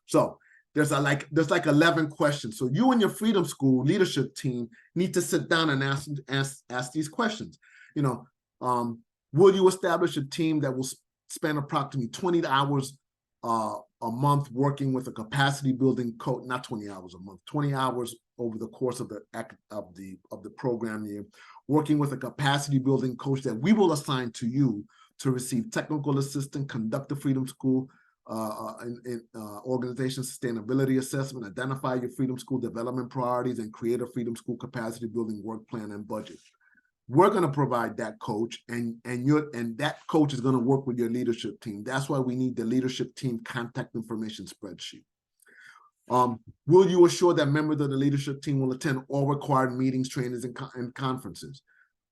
So there's like 11 questions. So you and your Freedom School leadership team need to sit down and ask these questions. Will you establish a team that will spend approximately 20 hours a month working with a capacity building coach? Not 20 hours a month, 20 hours over the course of the program year, working with a capacity building coach that we will assign to you to receive technical assistance, conduct the Freedom School organization sustainability assessment, identify your Freedom School development priorities, and create a Freedom School capacity building work plan and budget. We're going to provide that coach, and that coach is going to work with your leadership team. That's why we need the leadership team contact information spreadsheet. Will you assure that members of the leadership team will attend all required meetings, trainings, and conferences?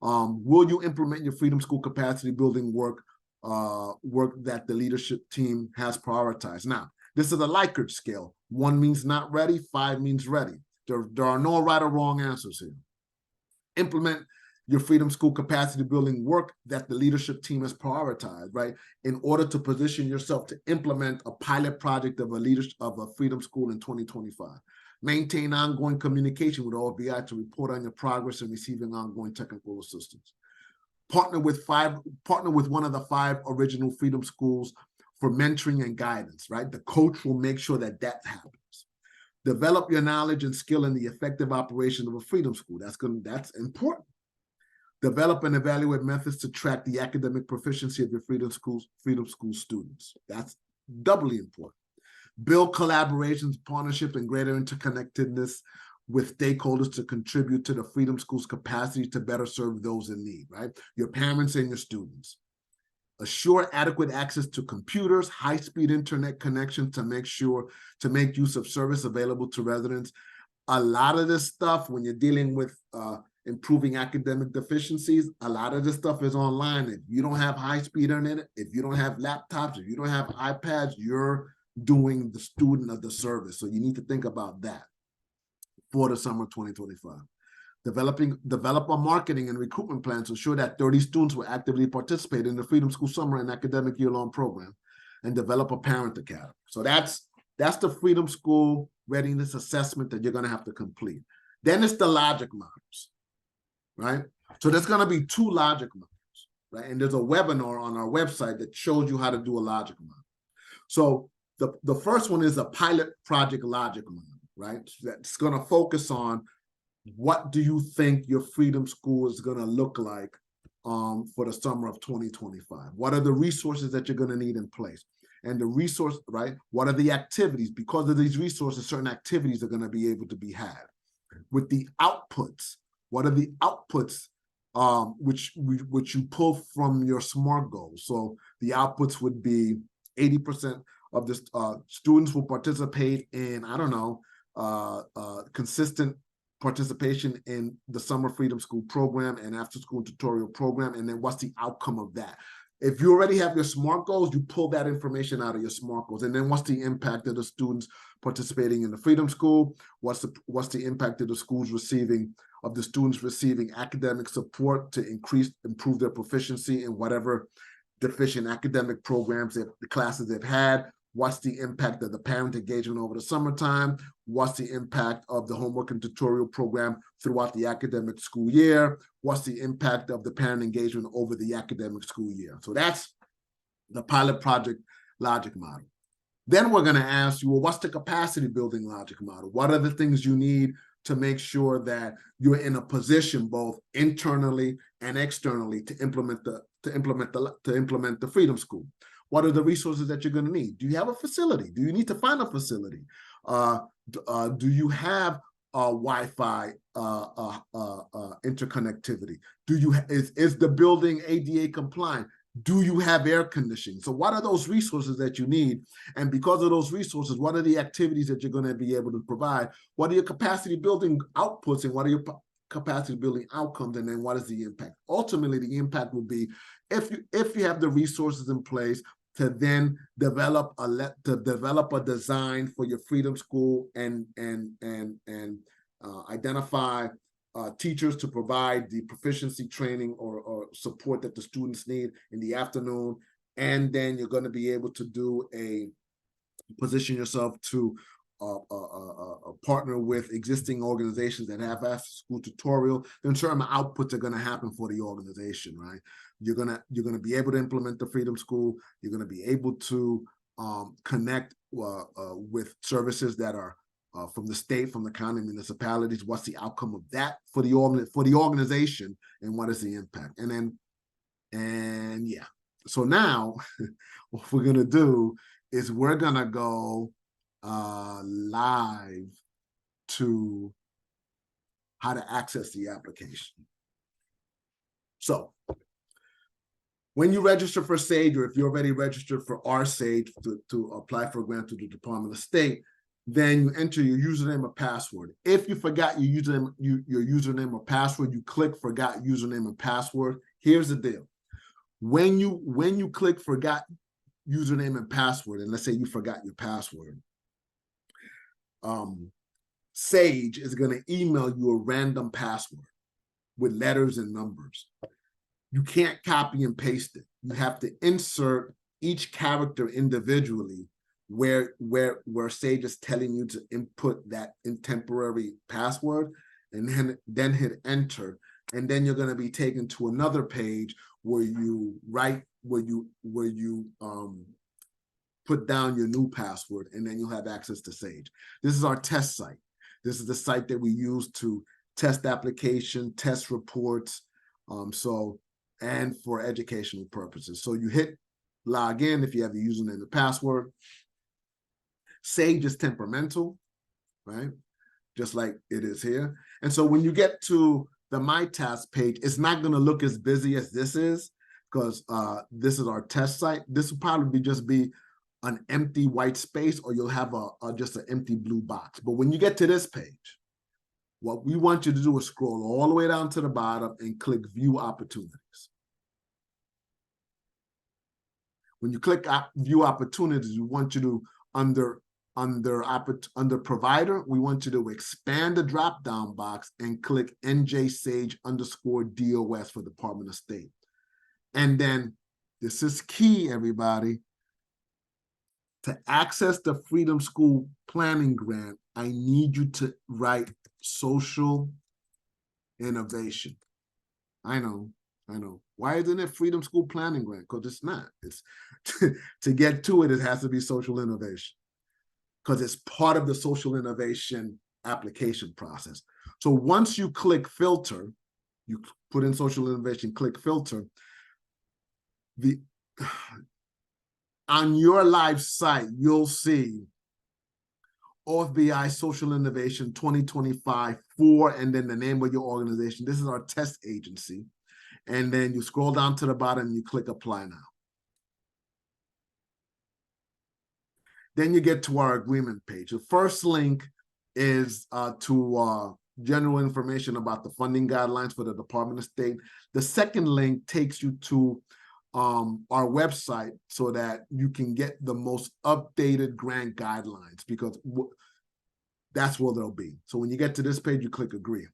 Will you implement your Freedom School capacity building work that the leadership team has prioritized? Now, this is a Likert scale. 1 means not ready, 5 means ready. There are no right or wrong answers here. Implement your Freedom School capacity building work that the leadership team has prioritized, right? In order to position yourself to implement a pilot project of a Freedom School in 2025. Maintain ongoing communication with OBI to report on your progress and receiving ongoing technical assistance. Partner with one of the 5 original Freedom Schools for mentoring and guidance, right? The coach will make sure that happens. Develop your knowledge and skill in the effective operation of a Freedom School. That's important. Develop and evaluate methods to track the academic proficiency of your Freedom School students. That's doubly important. Build collaborations, partnerships, and greater interconnectedness with stakeholders to contribute to the Freedom School's capacity to better serve those in need, right? Your parents and your students. Assure adequate access to computers, high-speed internet connection to make use of service available to residents. A lot of this stuff, when you're dealing with improving academic deficiencies, a lot of this stuff is online. If you don't have high-speed internet, if you don't have laptops, if you don't have iPads, you're doing the student of the service. So you need to think about that for the summer 2025. Develop a marketing and recruitment plan to ensure that 30 students will actively participate in the Freedom School Summer and Academic Year-Long program, and develop a parent academy. So that's That's the Freedom School readiness assessment that you're going to have to complete. Then it's the logic models, right? So there's going to be 2 logic models, right? And there's a webinar on our website that shows you how to do a logic model. So the first one is a pilot project logic model, right? That's going to focus on what do you think your Freedom School is going to look like for the summer of 2025? What are the resources that you're going to need in place? And the resource, right? What are the activities? Because of these resources, certain activities are going to be able to be had. With the outputs, what are the outputs which you pull from your SMART goals? So the outputs would be 80% of the students will participate in, I don't know, consistent participation in the Summer Freedom School program and after school tutorial program. And then what's the outcome of that? If you already have your SMART goals, you pull that information out of your SMART goals. And then what's the impact of the students participating in the Freedom School? What's the impact of the students receiving academic support to improve their proficiency in whatever deficient academic programs the classes they've had? What's the impact of the parent engagement over the summertime? What's the impact of the homework and tutorial program throughout the academic school year? What's the impact of the parent engagement over the academic school year? So that's the pilot project logic model. Then we're going to ask you, well, what's the capacity building logic model? What are the things you need to make sure that you're in a position both internally and externally to implement the Freedom School? What are the resources that you're going to need? Do you have a facility? Do you need to find a facility? Do you have Wi-Fi interconnectivity? Is the building ADA compliant? Do you have air conditioning? So what are those resources that you need? And because of those resources, what are the activities that you're going to be able to provide? What are your capacity building outputs and what are your capacity building outcomes? And then what is the impact? Ultimately, the impact will be if you have the resources in place to then develop a design for your Freedom School and identify teachers to provide the proficiency training or support that the students need in the afternoon. And then you're going to be able to position yourself to partner with existing organizations that have after school tutorial. Then certain outputs are going to happen for the organization, right? You're gonna be able to implement the Freedom School. You're going to be able to connect with services that are from the state, from the county, municipalities. What's the outcome of that for the organization, and what is the impact? And yeah. So now, what we're gonna do is we're gonna go live to how to access the application. So when you register for SAGE, or if you're already registered for our SAGE to apply for a grant to the Department of State, then you enter your username or password. If you forgot your username or password, you click forgot username and password. Here's the deal. When you click forgot username and password, and let's say you forgot your password, SAGE is going to email you a random password with letters and numbers. You can't copy and paste it. You have to insert each character individually where SAGE is telling you to input that temporary password, and then hit enter. And then you're going to be taken to another page where you put down your new password, and then you'll have access to SAGE. This is our test site. This is the site that we use to test application, test reports, and for educational purposes. So you hit log in if you have the username and password. SAGE is temperamental, right? Just like it is here. And so when you get to the My Task page, it's not going to look as busy as this is, because this is our test site. This will probably just be an empty white space, or you'll have just an empty blue box. But when you get to this page, what we want you to do is scroll all the way down to the bottom and click View Opportunities. When you click View Opportunities, we want you to, under Provider, we want you to expand the drop-down box and click NJ_SAGE_DOS for Department of State. And then, this is key, everybody. To access the Freedom School Planning Grant, I need you to write social innovation. I know. Why isn't it Freedom School Planning Grant? Because it's not. It's to get to it, it has to be social innovation. Because it's part of the social innovation application process. So once you click filter, you put in social innovation, click filter, on your live site, you'll see OFBI Social Innovation 2025 for, and then the name of your organization. This is our test agency. And then you scroll down to the bottom and you click apply now. Then you get to our agreement page. The first link is to general information about the funding guidelines for the Department of State. The second link takes you to our website so that you can get the most updated grant guidelines, because that's where they'll be. So when you get to this page, you click agree.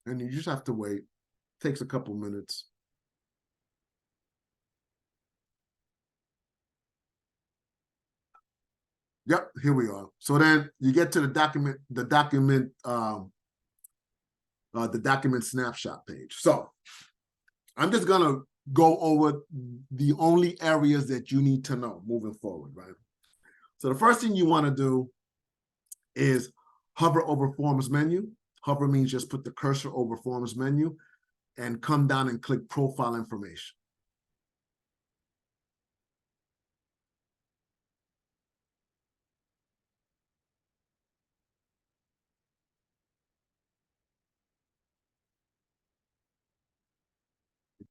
And you just have to wait. It takes a couple minutes. Yep, here we are. So then you get to the document snapshot page. So I'm just gonna go over the only areas that you need to know moving forward, right? So the first thing you want to do is hover over Forms menu. Hover means just put the cursor over Forms menu and come down and click Profile Information.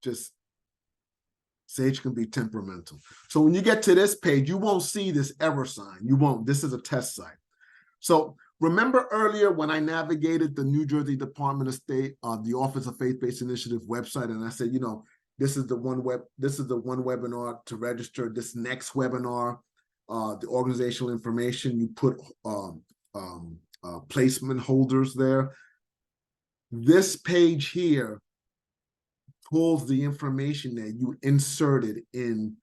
Just Sage can be temperamental. So when you get to this page, you won't see this error sign. You won't. This is a test site. So remember earlier when I navigated the New Jersey Department of State, the Office of Faith-Based Initiative website, and I said, you know, this is the one webinar to register. This next webinar, the organizational information, you put placement holders there. This page here pulls the information that you inserted in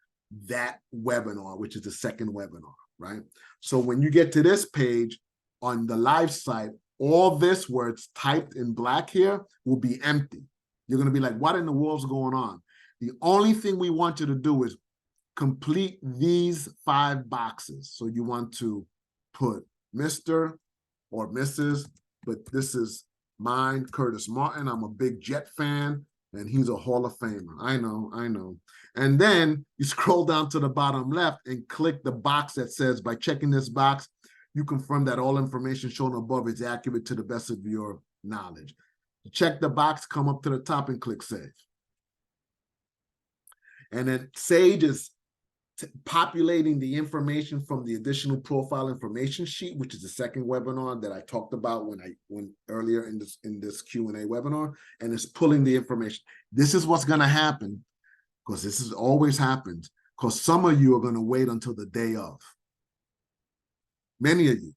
that webinar, which is the second webinar, right? So when you get to this page on the live site, all this where it's typed in black here will be empty. You're going to be like, what in the world's going on? The only thing we want you to do is complete these 5 boxes. So you want to put Mr. or Mrs., but this is mine, Curtis Martin. I'm a big Jet fan, and he's a Hall of Famer. I know. And then you scroll down to the bottom left and click the box that says, by checking this box, you confirm that all information shown above is accurate to the best of your knowledge. You check the box, come up to the top and click Save. And then Sage is populating the information from the additional profile information sheet, which is the second webinar that I talked about when earlier in this Q&A webinar, and it's pulling the information. This is what's going to happen, because this has always happened, because some of you are going to wait until the day of. Many of you.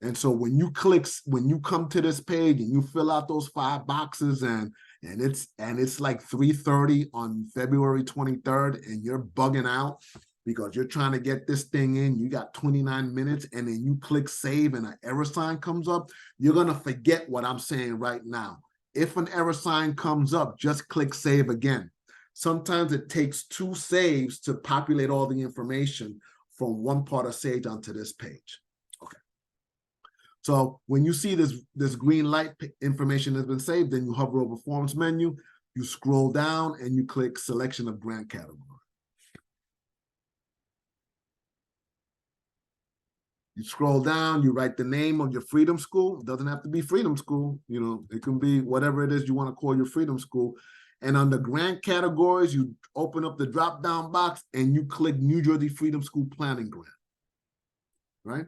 And so when you come to this page and you fill out those 5 boxes and it's like 3:30 on February 23rd and you're bugging out because you're trying to get this thing in, you got 29 minutes, and then you click save and an error sign comes up, you're going to forget what I'm saying right now. If an error sign comes up, just click save again. Sometimes it takes 2 saves to populate all the information from one part of Sage onto this page. Okay. So when you see this green light information has been saved, then you hover over Forms menu, you scroll down, and you click Selection of Grant Category. You scroll down, you write the name of your Freedom School. It doesn't have to be Freedom School. You know, it can be whatever it is you want to call your Freedom School. And on the grant categories, you open up the drop-down box and you click New Jersey Freedom School Planning Grant, right?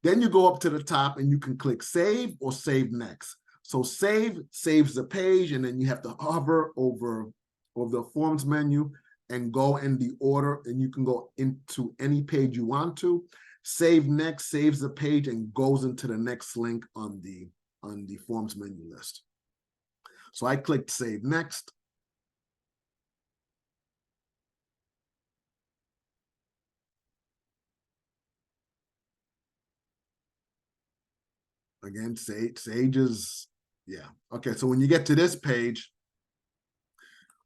Then you go up to the top and you can click Save or Save Next. So Save saves the page, and then you have to hover over the Forms menu and go in the order, and you can go into any page you want to. Save Next saves the page and goes into the next link on the Forms menu list. So I clicked Save Next. Again, Sage is, yeah. Okay, so when you get to this page,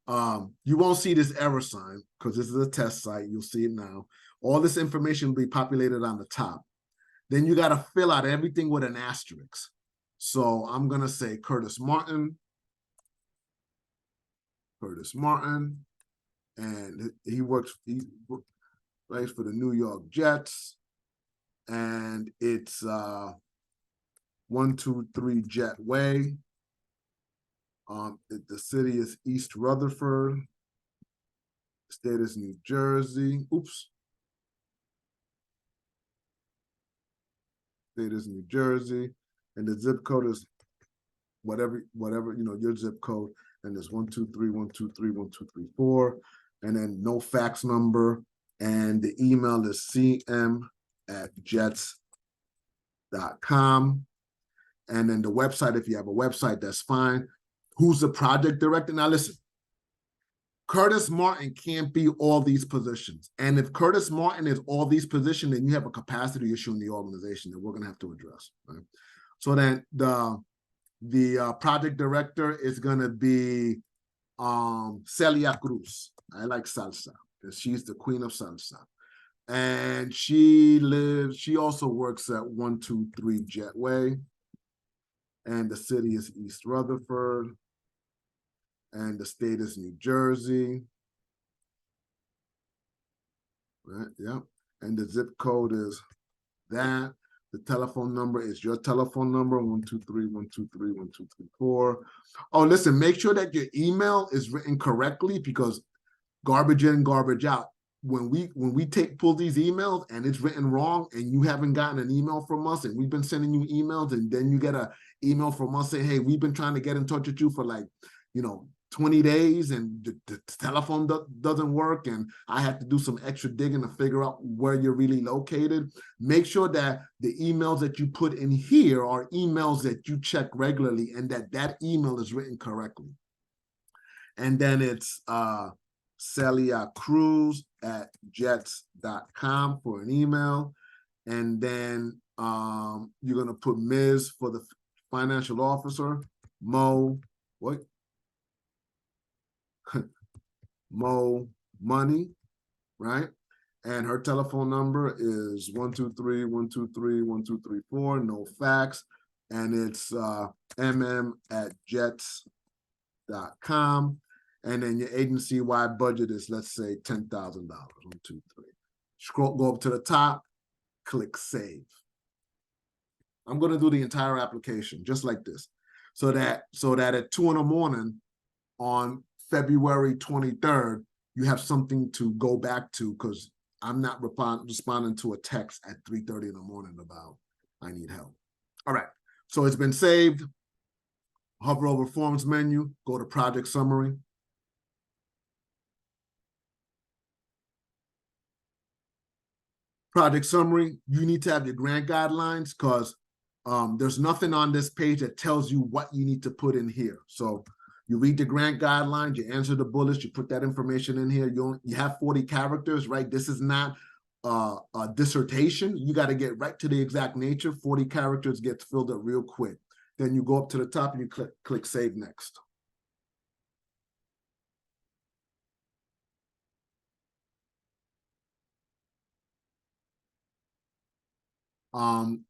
you won't see this error sign because this is a test site. You'll see it now. All this information will be populated on the top. Then you got to fill out everything with an asterisk. So I'm going to say Curtis Martin, and he plays for the New York Jets, and it's 123 Jet Way. The city is East Rutherford. State is New Jersey. Oops. State is New Jersey, and the zip code is whatever your zip code, and it's 123 123 1234, and then no fax number, and the email is cm@jets.com, and then the website, if you have a website, that's fine. Who's the project director? Now listen, Curtis Martin can't be all these positions. And if Curtis Martin is all these positions, then you have a capacity issue in the organization that we're going to have to address. Right? So then the project director is going to be Celia Cruz. I like salsa because she's the queen of salsa. And she also works at 123 Jetway. And the city is East Rutherford. And the state is New Jersey. Right, yeah. And the zip code is that. The telephone number is your telephone number, 123 123 1234. Oh, listen, make sure that your email is written correctly, because garbage in, garbage out. When we pull these emails and it's written wrong, and you haven't gotten an email from us, and we've been sending you emails, and then you get an email from us saying, hey, we've been trying to get in touch with you for 20 days, and the telephone doesn't work, and I have to do some extra digging to figure out where you're really located. Make sure that the emails that you put in here are emails that you check regularly, and that email is written correctly. And then it's Celia Cruz @jets.com for an email. And then you're going to put Ms. for the financial officer, Mo Money, right? And her telephone number is 123 123 1234, no fax. And it's mm@jets.com. And then your agency-wide budget is, let's say, $10,000. 1, 2, 3. Go up to the top, click save. I'm going to do the entire application just like this, so that at 2 a.m. on February 23rd, you have something to go back to, because I'm not responding to a text at 3:30 in the morning about I need help. All right, so it's been saved. Hover over Forms menu, go to Project Summary. Project Summary, you need to have your grant guidelines, because there's nothing on this page that tells you what you need to put in here. So you read the grant guidelines, you answer the bullets, you put that information in here. You have 40 characters, right? This is not a dissertation. You got to get right to the exact nature. 40 characters gets filled up real quick. Then you go up to the top and you click Save Next.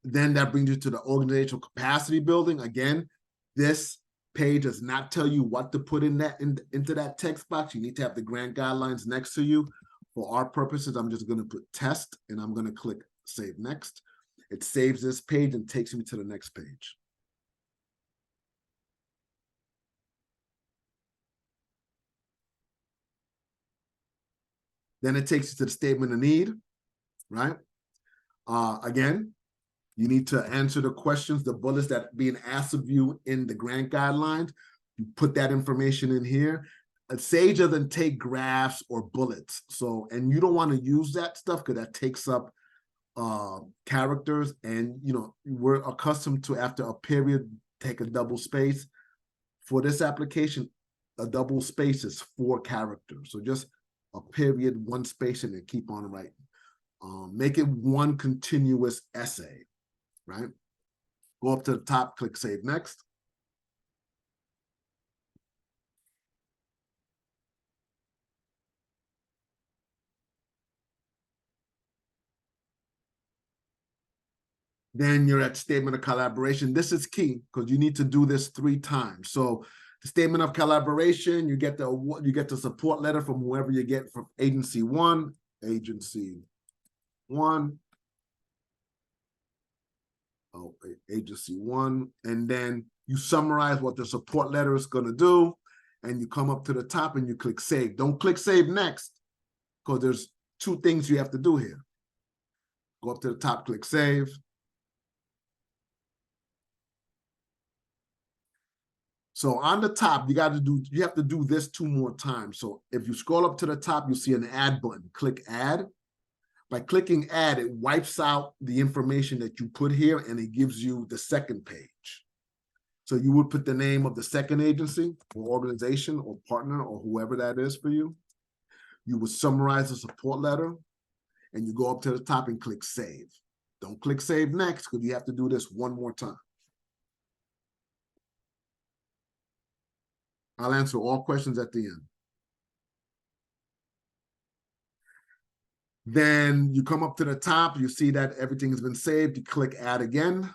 Then that brings you to the organizational capacity building. Again, this page does not tell you what to put into that text box. You need to have the grant guidelines next to you. For our purposes, I'm just going to put test, and I'm going to click Save Next. It saves this page and takes me to the next page. Then it takes you to the statement of need, right? Again, you need to answer the questions, the bullets that are being asked of you in the grant guidelines. You put that information in here. Sage doesn't take graphs or bullets. So, and you don't want to use that stuff because that takes up characters. And, we're accustomed to, after a period, take a double space. For this application, a double space is 4 characters. So just a period, 1 space, and then keep on writing. Make it one continuous essay, right? Go up to the top, click Save Next. Then you're at statement of collaboration. This is key because you need to do this 3 times. So the statement of collaboration, you get the support letter from whoever you get from agency one, agency 1, and then you summarize what the support letter is going to do, and you come up to the top and you click Save. Don't click Save Next because there's 2 things you have to do here. Go up to the top, click Save. So on the top, you have to do this 2 more times. So if you scroll up to the top, you'll see an add button. Click Add. By clicking Add, it wipes out the information that you put here and it gives you the second page. So you would put the name of the second agency or organization or partner or whoever that is for you. You would summarize the support letter and you go up to the top and click Save. Don't click Save Next because you have to do this 1 more time. I'll answer all questions at the end. Then you come up to the top, you see that everything has been saved, you click Add again.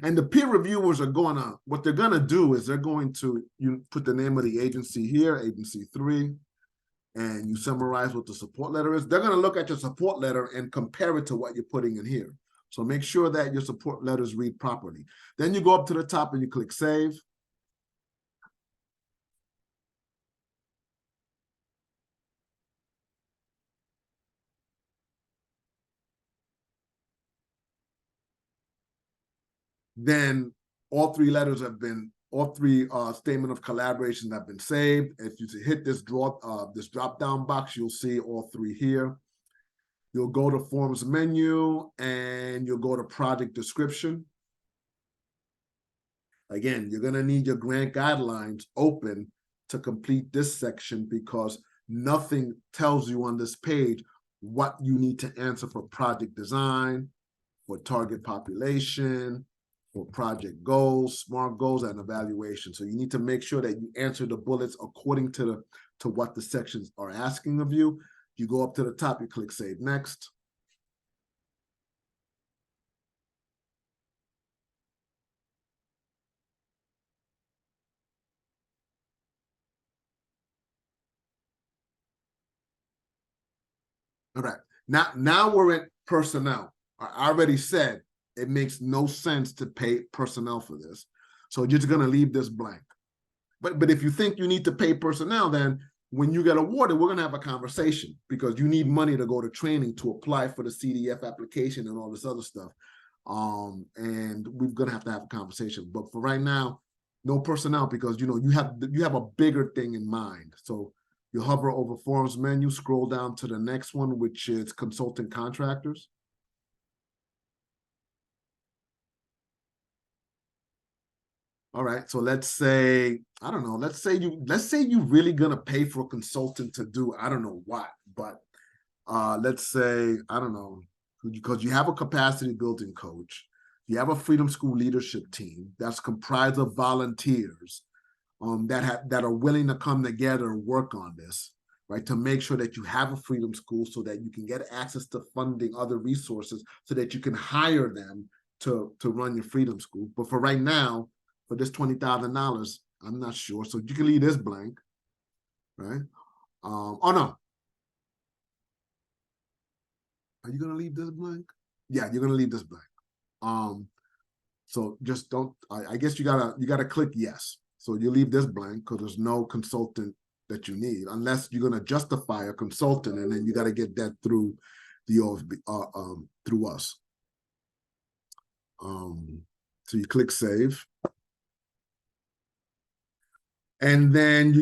And the peer reviewers are what they're gonna do is they're going to, you put the name of the agency here, agency 3, and you summarize what the support letter is. They're gonna look at your support letter and compare it to what you're putting in here. So make sure that your support letters read properly. Then you go up to the top and you click Save. Then all 3 statement of collaboration have been saved. If you hit this drop down box, you'll see all 3 here. You'll go to Forms menu and you'll go to Project Description. Again, you're going to need your grant guidelines open to complete this section because nothing tells you on this page what you need to answer for project design, for target population, for project goals, SMART goals, and evaluation. So you need to make sure that you answer the bullets according to what the sections are asking of you. You go up to the top, you click Save Next. All right, now we're at personnel. I already said it makes no sense to pay personnel for this. So you're just gonna leave this blank. But if you think you need to pay personnel, then when you get awarded, we're gonna have a conversation because you need money to go to training to apply for the CDF application and all this other stuff. And we're gonna have to have a conversation. But for right now, no personnel because you have a bigger thing in mind. So you hover over Forms menu, scroll down to the next one, which is Consultant Contractors. All right, so let's say, I don't know, let's say you really gonna pay for a consultant to do, I don't know what, but let's say, I don't know, because you have a capacity building coach, you have a Freedom School leadership team that's comprised of volunteers that are willing to come together and work on this, right? To make sure that you have a Freedom School so that you can get access to funding, other resources, so that you can hire them to run your Freedom School. But for right now, for this $20,000, I'm not sure. So you can leave this blank, right? Oh no. Are you gonna leave this blank? Yeah, you're gonna leave this blank. So just don't, I guess you gotta click yes. So you leave this blank because there's no consultant that you need, unless you're gonna justify a consultant, and then you gotta get that through the OFB, through us. So you click save. And then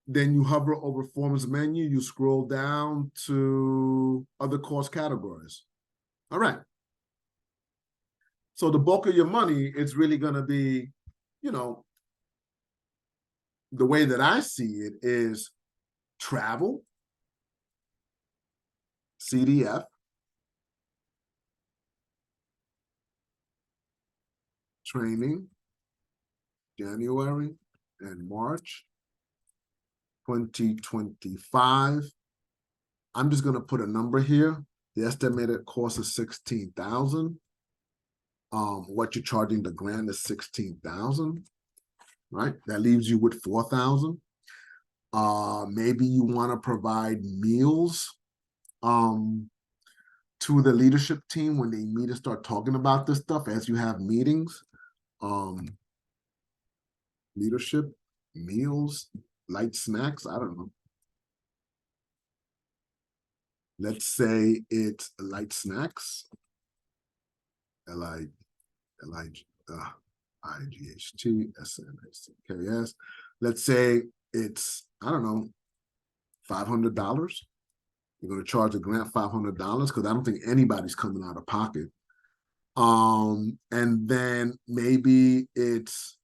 then you hover over Forms menu, you scroll down to other cost categories. All right. So the bulk of your money is really going to be, the way that I see it is travel, CDF, training, January and March 2025. I'm just gonna put a number here. The estimated cost is 16,000. What you're charging the grant is 16,000, right? That leaves you with 4,000. Maybe you want to provide meals to the leadership team when they meet and start talking about this stuff as you have meetings. Leadership, meals, light snacks, I don't know. Let's say it's light snacks, L-I-G-H-T-S-N-A-C-K-S. Let's say it's, I don't know, $500. You're going to charge the grant $500 because I don't think anybody's coming out of pocket. And then maybe it's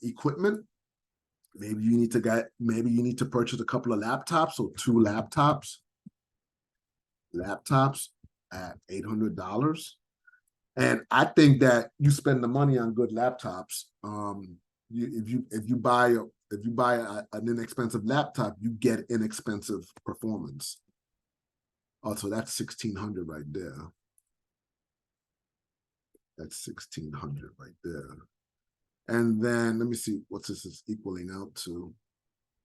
equipment. Maybe you need to purchase a couple of laptops, or 2 laptops at $800. And I think that you spend the money on good laptops. If you buy an inexpensive laptop, you get inexpensive performance. Also, that's 1,600 right there. That's 1,600 right there. And then let me see what this is equaling out to.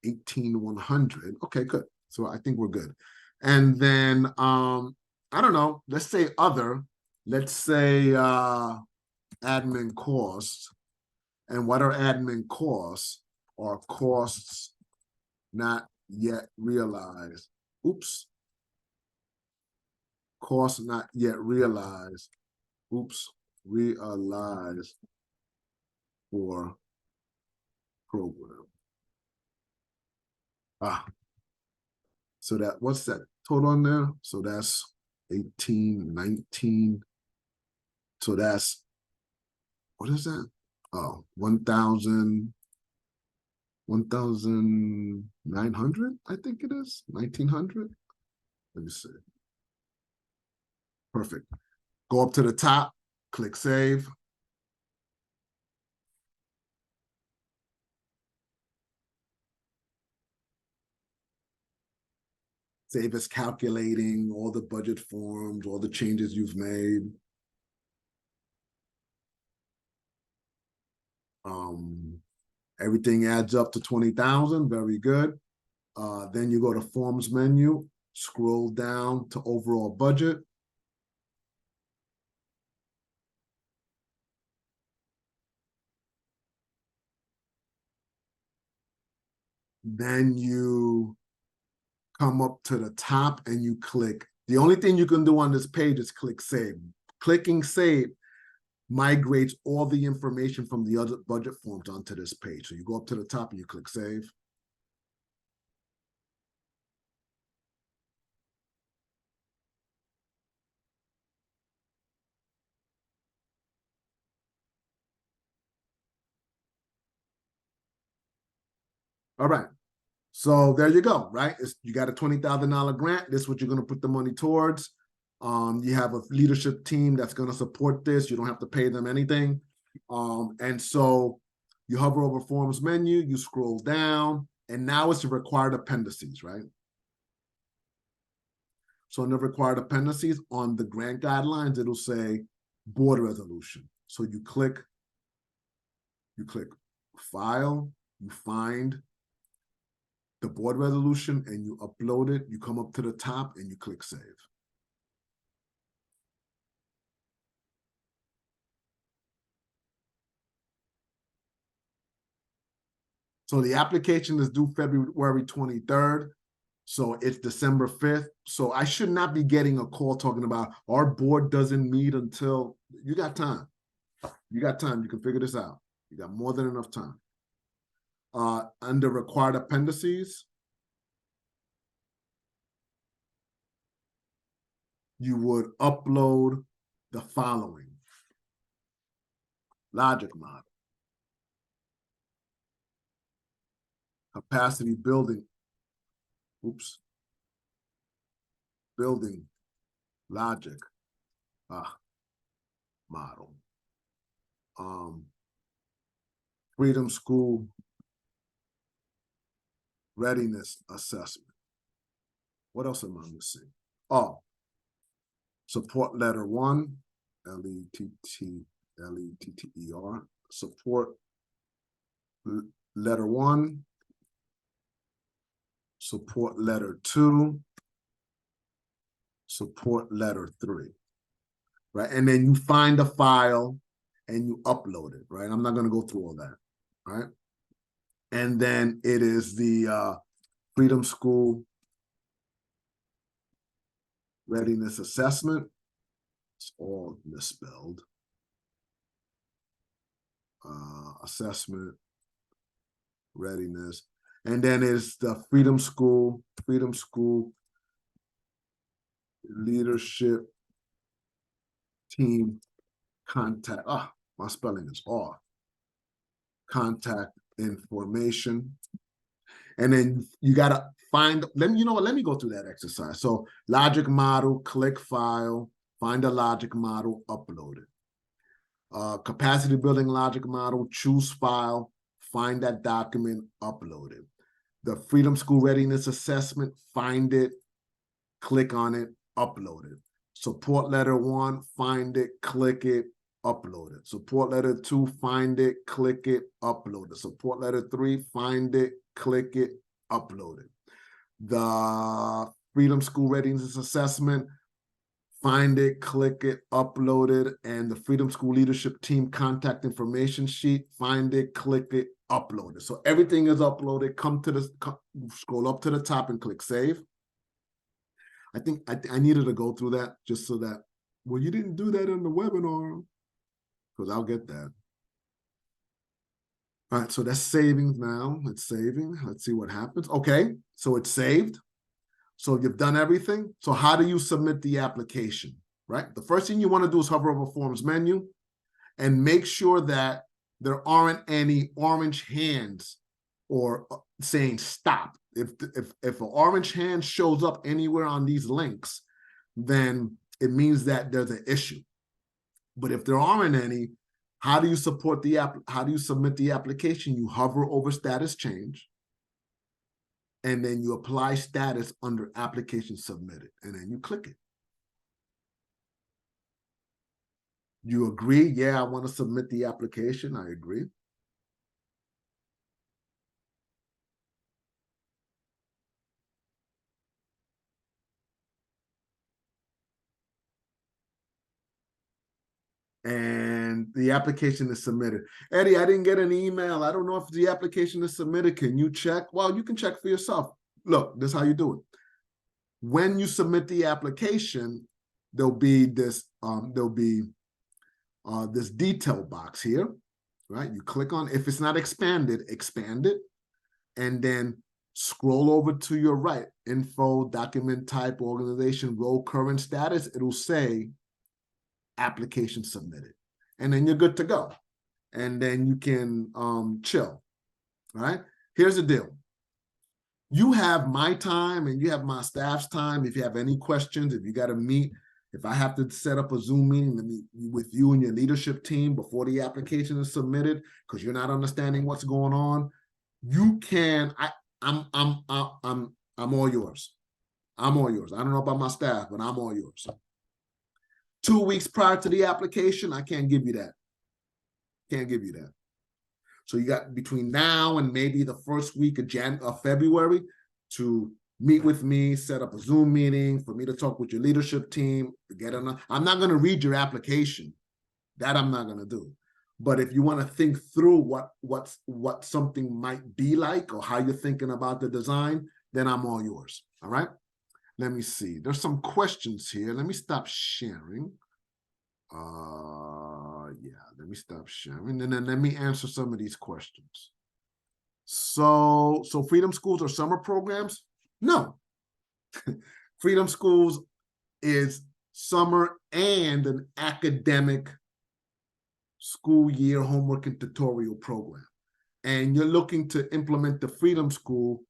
18,100. Okay, good. So I think we're good. And then I don't know, let's say other, let's say admin costs. And what are admin costs? Are costs not yet realized. Oops. Costs not yet realized. Oops. Realized for program. So that, what's that total on there? So that's 18, 19. So that's, what is that? Oh, 1,900, I think it is, 1,900. Let me see. Perfect. Go up to the top, click save. Save is calculating all the budget forms, all the changes you've made. Everything adds up to 20,000, very good. Then you go to forms menu, scroll down to overall budget. Then you come up to the top and you click. The only thing you can do on this page is click save. Clicking save migrates all the information from the other budget forms onto this page. So you go up to the top and you click save. All right. So there you go, right? You got a $20,000 grant. This is what you're going to put the money towards. You have a leadership team that's going to support this. You don't have to pay them anything. And so you hover over forms menu, you scroll down, and now it's the required appendices, right? So in the required appendices on the grant guidelines, it'll say board resolution. So you click file, you find the board resolution and you upload it. You come up to the top and you click save. So the application is due February 23rd. So it's December 5th. So I should not be getting a call talking about our board doesn't meet until, you got time. You got time. You can figure this out. You got more than enough time. Under required appendices, you would upload the following: logic model, capacity building, building logic model. Freedom School Readiness Assessment. What else am I missing? Oh, support letter 1, Letter, support letter 1, support letter 2, support letter 3, right? And then you find a file and you upload it, right? I'm not going to go through all that, right? And then it is the Freedom School Readiness Assessment. It's all misspelled. Assessment, readiness. And then it's the Freedom School Leadership Team Contact. My spelling is off. Contact information. And then you got to find, let me go through that exercise. So logic model, click file, find a logic model, upload it. Capacity building logic model, choose file, find that document, upload it. The Freedom School Readiness Assessment, find it, click on it, upload it. Support letter 1, find it, click it, upload it. Support letter 2, find it, click it, upload it. Support letter 3, find it, click it, upload it. The Freedom School Readiness Assessment, find it, click it, upload it. And the Freedom School Leadership Team Contact Information Sheet, find it, click it, upload it. So everything is uploaded. Scroll up to the top and click save. I think I needed to go through that just so that, well, you didn't do that in the webinar, because I'll get that. All right, so that's saving now. It's saving. Let's see what happens. Okay, so it's saved. So you've done everything. So how do you submit the application, right? The first thing you want to do is hover over Forms menu and make sure that there aren't any orange hands or saying stop. If an orange hand shows up anywhere on these links, then it means that there's an issue. But if there aren't any, how do you submit the application? You hover over status change, and then you apply status under application submitted, and then you click it. You agree? Yeah, I want to submit the application. I agree. And the application is submitted. Eddie, I didn't get an email. I don't know if the application is submitted. Can you check? Well, you can check for yourself. Look, this is how you do it. When you submit the application, there'll be this this detail box here, right? You click on, if it's not expanded, expand it, and then scroll over to your right, info, document type, organization, role, current status. It'll say application submitted, and then you're good to go. And then you can chill, all right? Here's the deal. You have my time and you have my staff's time. If you have any questions, if you got to meet, if I have to set up a Zoom meeting with you and your leadership team before the application is submitted because you're not understanding what's going on, you can. I'm all yours. I'm all yours. I don't know about my staff, but I'm all yours. 2 weeks prior to the application, I can't give you that. Can't give you that. So you got between now and maybe the first week of February to meet with me, set up a Zoom meeting for me to talk with your leadership team. I'm not going to read your application. That I'm not going to do. But if you want to think through what something might be like or how you're thinking about the design, then I'm all yours. All right. Let me see. There's some questions here. Let me stop sharing. Yeah, let me stop sharing, and then let me answer some of these questions. So Freedom Schools are summer programs? No. Freedom Schools is summer and an academic school year homework and tutorial program. And you're looking to implement the Freedom School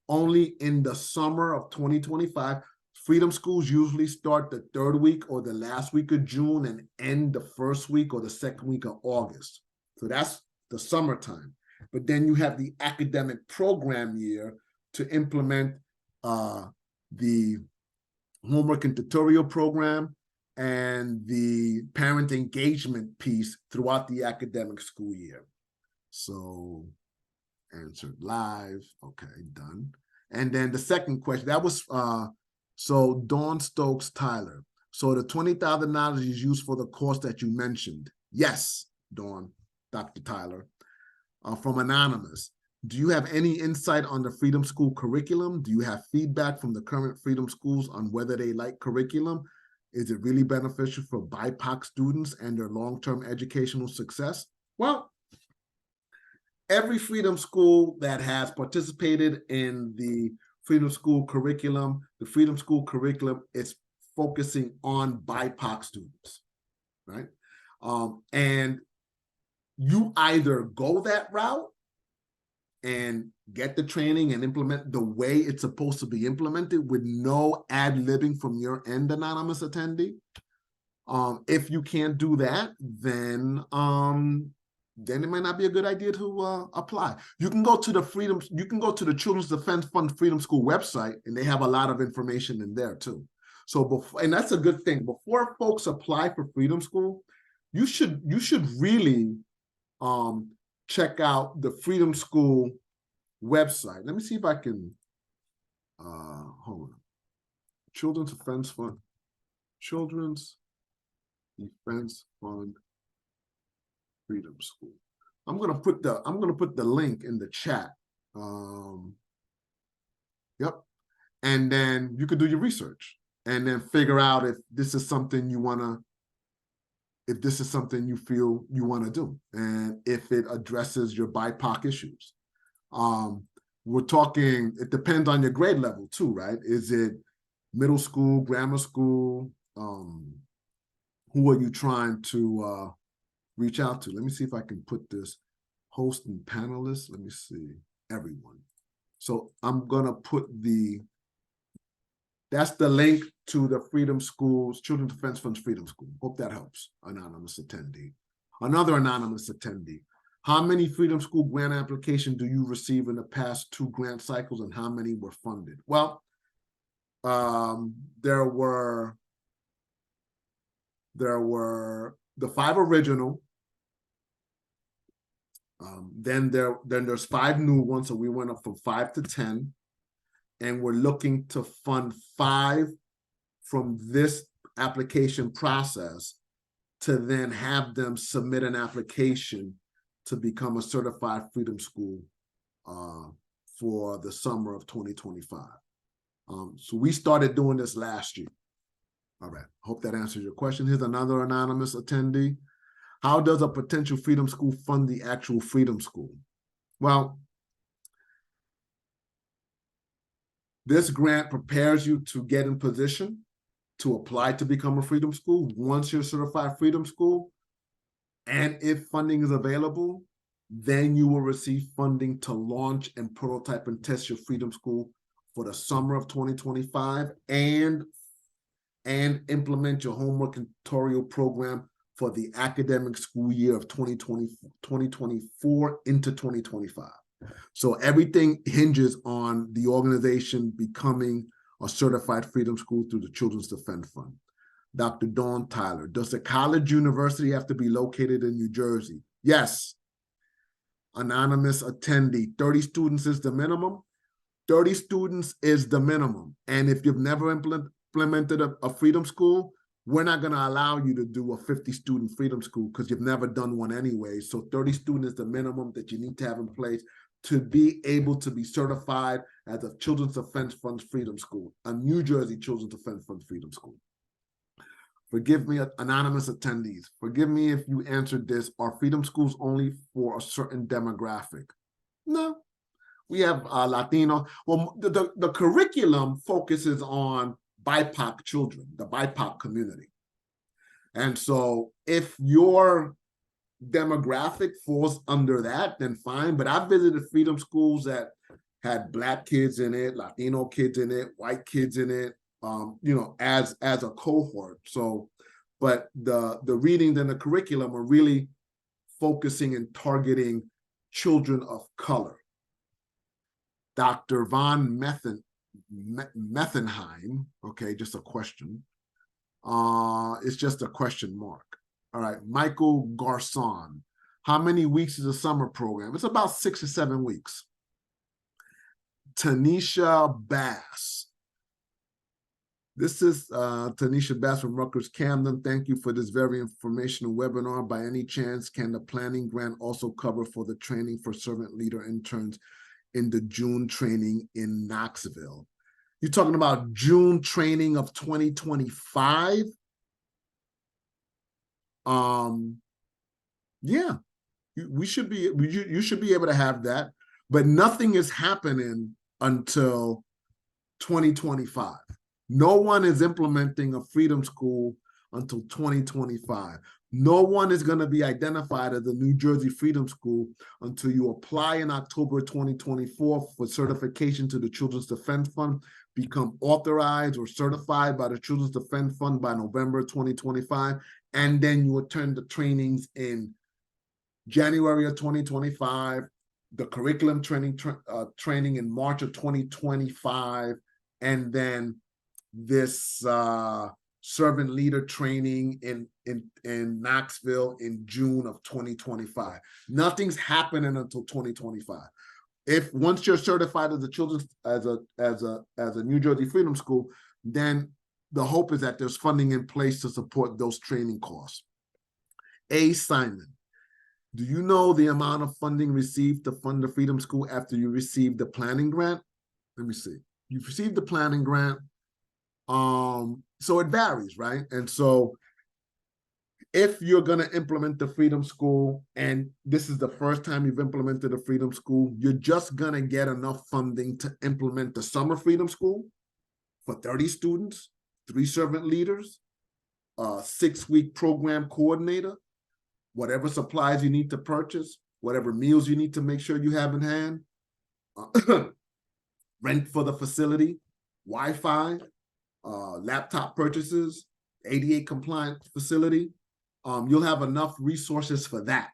only in the summer of 2025 Freedom schools usually start the third week or the last week of June and end the first week or the second week of August. So that's the summertime. But then you have the academic program year to implement the homework and tutorial program and the parent engagement piece throughout the academic school year. So answered live. Okay, done. And then the second question, that was, so Dawn Stokes Tyler. So the $20,000 is used for the course that you mentioned. Yes, Dawn, Dr. Tyler. From Anonymous. Do you have any insight on the Freedom School curriculum? Do you have feedback from the current Freedom Schools on whether they like curriculum? Is it really beneficial for BIPOC students and their long-term educational success? Well, every Freedom School that has participated in the Freedom School curriculum, the Freedom School curriculum is focusing on BIPOC students, right? And you either go that route and get the training and implement the way it's supposed to be implemented with no ad-libbing from your end, anonymous attendee. If you can't do that, then it might not be a good idea to apply. You can go to the Children's Defense Fund Freedom School website, and they have a lot of information in there too. So and that's a good thing. Before folks apply for Freedom School, you should really check out the Freedom School website. Let me see if I can, hold on. Children's Defense Fund Freedom School. I'm gonna put the link in the chat. Yep. And then you could do your research and then figure out if this is something you feel you want to do, and if it addresses your BIPOC issues. We're talking, it depends on your grade level too, right? Is it middle school, grammar school? Who are you trying to reach out to? Let me see if I can put this host and panelists. Let me see, everyone. So I'm gonna put that's the link to the Freedom Schools, Children's Defense Fund's Freedom School. Hope that helps, anonymous attendee. Another anonymous attendee. How many Freedom School grant applications do you receive in the past 2 grant cycles, and how many were funded? Well, there were the 5 original. Then there's 5 new ones, so we went up from 5 to 10. And we're looking to fund 5 from this application process to then have them submit an application to become a certified Freedom School for the summer of 2025. So we started doing this last year. All right, hope that answers your question. Here's another anonymous attendee. How does a potential Freedom School fund the actual Freedom School? Well, this grant prepares you to get in position to apply to become a Freedom School. Once you're a certified Freedom School, and if funding is available, then you will receive funding to launch and prototype and test your Freedom School for the summer of 2025 and implement your homework and tutorial program for the academic school year of 2024 into 2025. So everything hinges on the organization becoming a certified Freedom School through the Children's Defense Fund. Dr. Dawn Tyler, does the college university have to be located in New Jersey? Yes. Anonymous attendee, 30 students is the minimum. 30 students is the minimum. And if you've never implemented a Freedom School, we're not going to allow you to do a 50-student Freedom School because you've never done one anyway. So 30 students is the minimum that you need to have in place to be able to be certified as a Children's Defense Fund Freedom School, a New Jersey Children's Defense Fund Freedom School. Forgive me, anonymous attendees. Forgive me if you answered this. Are Freedom Schools only for a certain demographic? No. We have Latino. Well, the curriculum focuses on BIPOC children, the BIPOC community. And so if your demographic falls under that, then fine. But I've visited Freedom Schools that had Black kids in it, Latino kids in it, white kids in it, you know, as a cohort. So, but the readings and the curriculum are really focusing and targeting children of color. Dr. Von Methenheim, okay, just a question. It's just a question mark. All right, Michael Garson. How many weeks is a summer program? It's about 6 or 7 weeks. Tanisha Bass. This is Tanisha Bass from Rutgers Camden. Thank you for this very informational webinar. By any chance, can the planning grant also cover for the training for servant leader interns in the June training in Knoxville? You're talking about June training of 2025? Yeah, you should be able to have that, but nothing is happening until 2025. No one is implementing a Freedom School until 2025. No one is going to be identified as a New Jersey Freedom School until you apply in October 2024 for certification to the Children's Defense Fund, become authorized or certified by the Children's Defense Fund by November 2025, and then you attend the trainings in January of 2025, the curriculum training in March of 2025, and then this servant leader training in Knoxville in June of 2025. Nothing's happening until 2025. If once you're certified as a children's as a New Jersey Freedom School, then the hope is that there's funding in place to support those training costs. A. Simon, do you know the amount of funding received to fund the Freedom School after you received the planning grant? Let me see. You've received the planning grant. So it varies, right? And so if you're going to implement the Freedom School, and this is the first time you've implemented a Freedom School, you're just going to get enough funding to implement the Summer Freedom School for 30 students, 3 servant leaders, a 6-week program coordinator, whatever supplies you need to purchase, whatever meals you need to make sure you have in hand, rent for the facility, Wi-Fi, laptop purchases, ADA compliant facility. You'll have enough resources for that.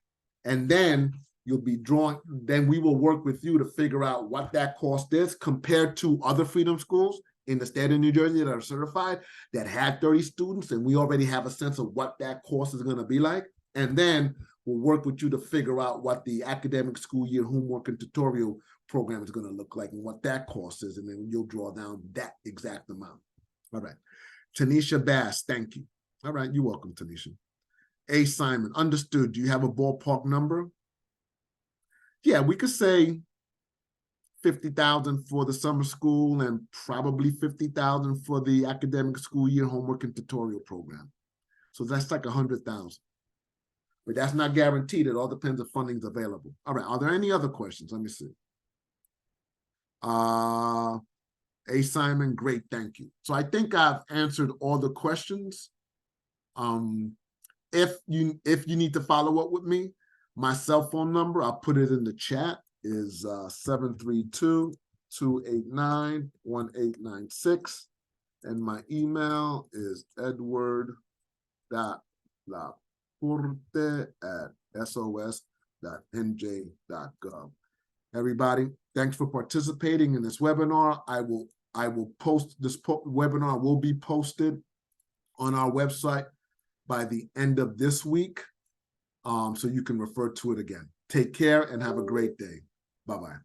And then you'll be then we will work with you to figure out what that cost is compared to other Freedom Schools in the state of New Jersey that are certified that had 30 students, and we already have a sense of what that cost is going to be like. And then we'll work with you to figure out what the academic school year homework and tutorial program is going to look like and what that cost is, and then you'll draw down that exact amount. All right. Tanisha Bass, thank you. All right, you're welcome, Tanisha. A. Simon, understood. Do you have a ballpark number? Yeah, we could say 50,000 for the summer school and probably 50,000 for the academic school year homework and tutorial program. So that's like 100,000. But that's not guaranteed. It all depends if funding's available. All right, are there any other questions? Let me see. A. Simon, great, thank you. So I think I've answered all the questions. If you need to follow up with me, my cell phone number, I'll put it in the chat, is 732-289-1896. And my email is edward.laporte@sos.nj.gov. Everybody, thanks for participating in this webinar. I will post this webinar will be posted on our website by the end of this week, so you can refer to it again. Take care and have a great day. Bye-bye.